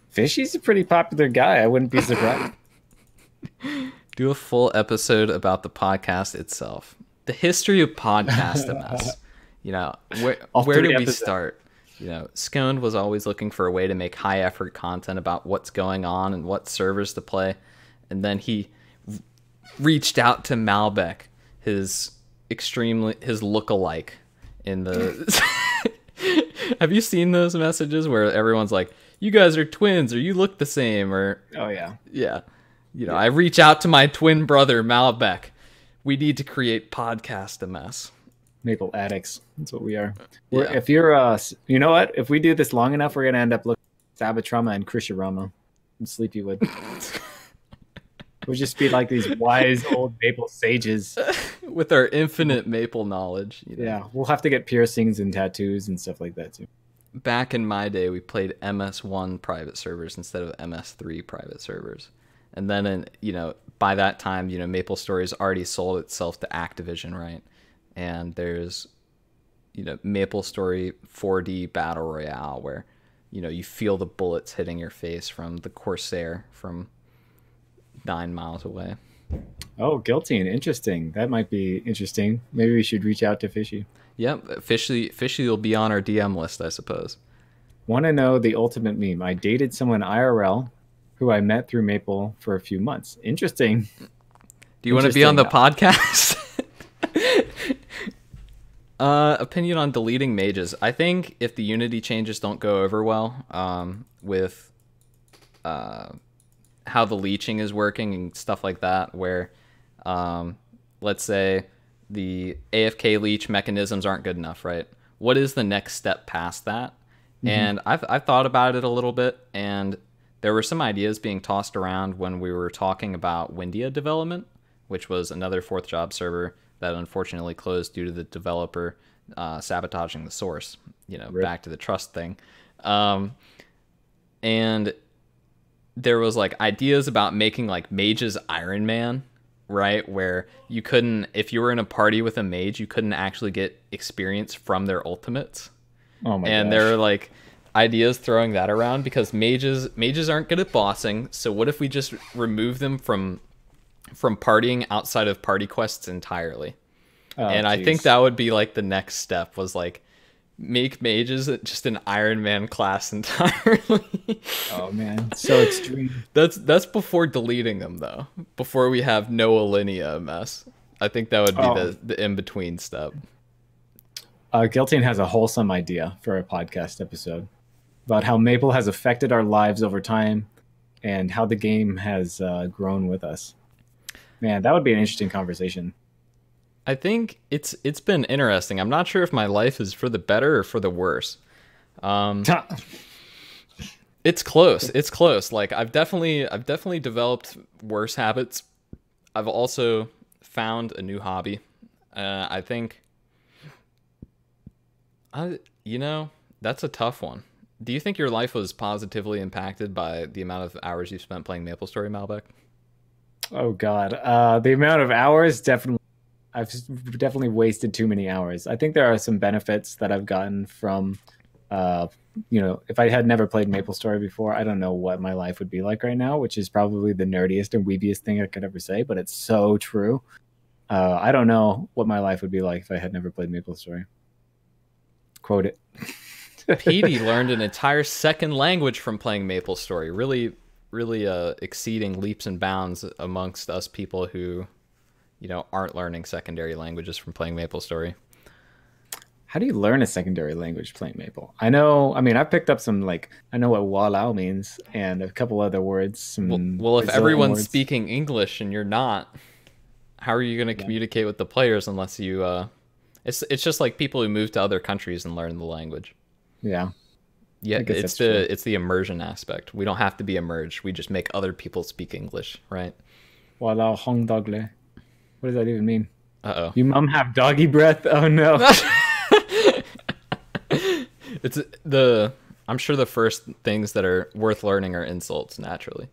A: Fishy's a pretty popular guy. I wouldn't be surprised.
B: Do a full episode about the podcast itself. The history of PodcastMS. You know,
A: All
B: where do
A: 3
B: we
A: episodes.
B: start? You know, Skoaned was always looking for a way to make high effort content about what's going on and what servers to play. And then he reached out to Malbec, his lookalike in the Have you seen those messages where everyone's like, "You guys are twins," or "You look the same," or
A: Oh yeah.
B: yeah. You know, I reach out to my twin brother Malbec. We need to create PodcastMS.
A: Maple addicts. That's what we are.
B: Yeah.
A: If you're, you know what? If we do this long enough, we're gonna end up looking at Sabatrama and Krisharama and Sleepywood. We'll just be like these wise old maple sages
B: with our infinite maple knowledge. You know?
A: Yeah, we'll have to get piercings and tattoos and stuff like that too.
B: Back in my day, we played MS1 private servers instead of MS3 private servers. And then, by that time, MapleStory's already sold itself to Activision, right? And there's, MapleStory 4D Battle Royale where, you feel the bullets hitting your face from the Corsair from 9 miles away.
A: Oh, guilty. Interesting. That might be interesting. Maybe we should reach out to Fishy.
B: Yep, Fishy will be on our DM list, I suppose.
A: Want to know the ultimate meme? I dated someone IRL who I met through Maple for a few months. Interesting.
B: Do you want to be on the podcast? Opinion on deleting mages. I think if the Unity changes don't go over well, with how the leeching is working and stuff like that, where let's say the AFK leech mechanisms aren't good enough, right? What is the next step past that? Mm-hmm. And I've thought about it a little bit, and there were some ideas being tossed around when we were talking about Windia development, which was another fourth job server that unfortunately closed due to the developer sabotaging the source,
A: Rip.
B: Back to the trust thing. And there was like ideas about making like mages Iron Man, right? Where you couldn't, if you were in a party with a mage, you couldn't actually get experience from their ultimates.
A: Oh my
B: And
A: gosh.
B: there are like ideas throwing that around because mages aren't good at bossing. So what if we just remove them from partying outside of party quests entirely? And I think that would be like the next step, was like make mages just an Iron Man class entirely.
A: Oh man, so extreme.
B: That's before deleting them though. Before we have no Alinea mess. I think that would be the in-between step.
A: Giltian has a wholesome idea for a podcast episode about how Maple has affected our lives over time and how the game has grown with us. Man, that would be an interesting conversation.
B: I think it's been interesting. I'm not sure if my life is for the better or for the worse. It's close. It's close. Like I've definitely developed worse habits. I've also found a new hobby. I think that's a tough one. Do you think your life was positively impacted by the amount of hours you spent playing Maplestory, Malbec?
A: Oh God, the amount of hours, definitely. I've definitely wasted too many hours. I think there are some benefits that I've gotten from, if I had never played Maplestory before, I don't know what my life would be like right now, which is probably the nerdiest and weebiest thing I could ever say, but it's so true. I don't know what my life would be like if I had never played Maplestory. Quote it.
B: Petey learned an entire second language from playing Maplestory. Really, really exceeding leaps and bounds amongst us people who aren't learning secondary languages from playing Maplestory.
A: How do you learn a secondary language playing Maple? I've picked up some, I know what walao means and a couple other words.
B: Well, if everyone's speaking English and you're not, how are you going to communicate with the players unless you, it's just like people who move to other countries and learn the language.
A: Yeah.
B: Yeah, it's the immersion aspect. We don't have to be immersed. We just make other people speak English, right?
A: Walao hong dogle. What does that even mean?
B: Uh-oh.
A: You mum have doggy breath? Oh no.
B: I'm sure the first things that are worth learning are insults, naturally.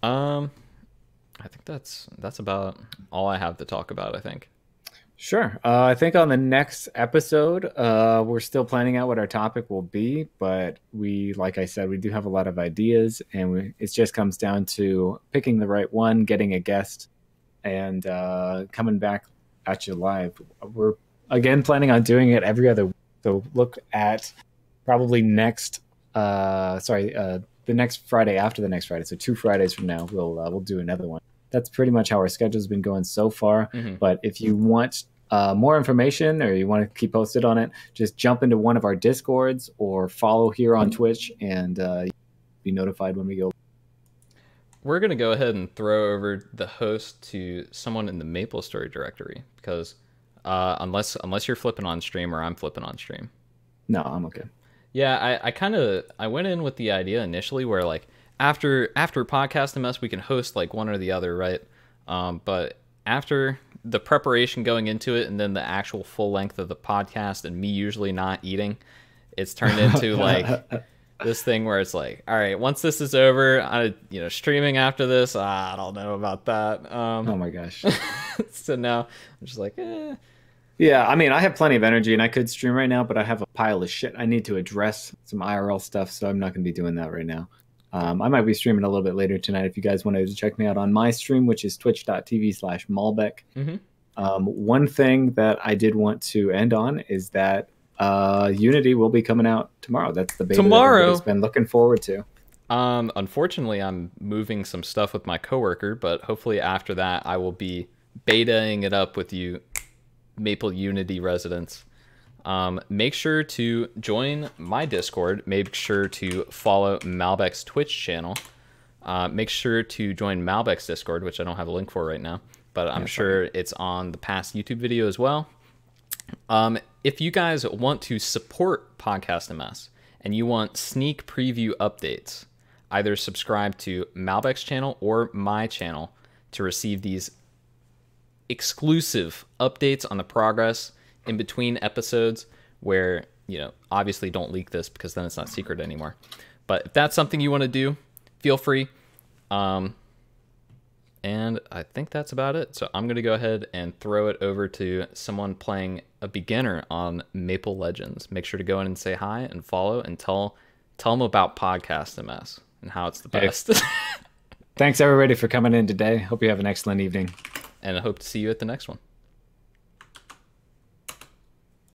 B: I think that's about all I have to talk about, I think.
A: Sure. I think on the next episode, we're still planning out what our topic will be, but like I said, we do have a lot of ideas, and it just comes down to picking the right one, getting a guest, and coming back at you live. We're again, planning on doing it every other week. So look at probably the next Friday after the next Friday. So 2 Fridays from now, we'll do another one. That's pretty much how our schedule's been going so far. But if you want more information or you want to keep posted on it, just jump into one of our Discords or follow here on Twitch and be notified when we go.
B: We're going to go ahead and throw over the host to someone in the Maplestory directory because unless you're flipping on stream or I'm flipping on stream.
A: No, I'm okay.
B: Yeah, I went in with the idea initially where like after PodcastMS we can host like one or the other, right? But after the preparation going into it and then the actual full length of the podcast and me usually not eating, it's turned into like this thing where it's like, all right, once this is over, streaming after this, I don't know about that.
A: Oh my gosh.
B: So now I'm just like, eh.
A: Yeah, I mean, I have plenty of energy and I could stream right now, but I have a pile of shit I need to address, some IRL stuff, so I'm not going to be doing that right now. I might be streaming a little bit later tonight if you guys wanted to check me out on my stream, which is twitch.tv/Malbec. One thing that I did want to end on is that Unity will be coming out tomorrow. That's the beta
B: tomorrow.
A: That everybody's been looking forward to.
B: Unfortunately, I'm moving some stuff with my coworker, but hopefully after that I will be betaing it up with you Maple Unity residents. Make sure to join my Discord. Make sure to follow Malbec's Twitch channel. Make sure to join Malbec's Discord, which I don't have a link for right now, but I'm sure it's on the past YouTube video as well. If you guys want to support PodcastMS and you want sneak preview updates, either subscribe to Malbec's channel or my channel to receive these exclusive updates on the progress in between episodes where, obviously don't leak this because then it's not secret anymore. But if that's something you want to do, feel free. And I think that's about it. So I'm going to go ahead and throw it over to someone playing a beginner on Maple Legends. Make sure to go in and say hi and follow and tell them about PodcastMS and how it's the best.
A: Thanks everybody for coming in today. Hope you have an excellent evening.
B: And I hope to see you at the next one.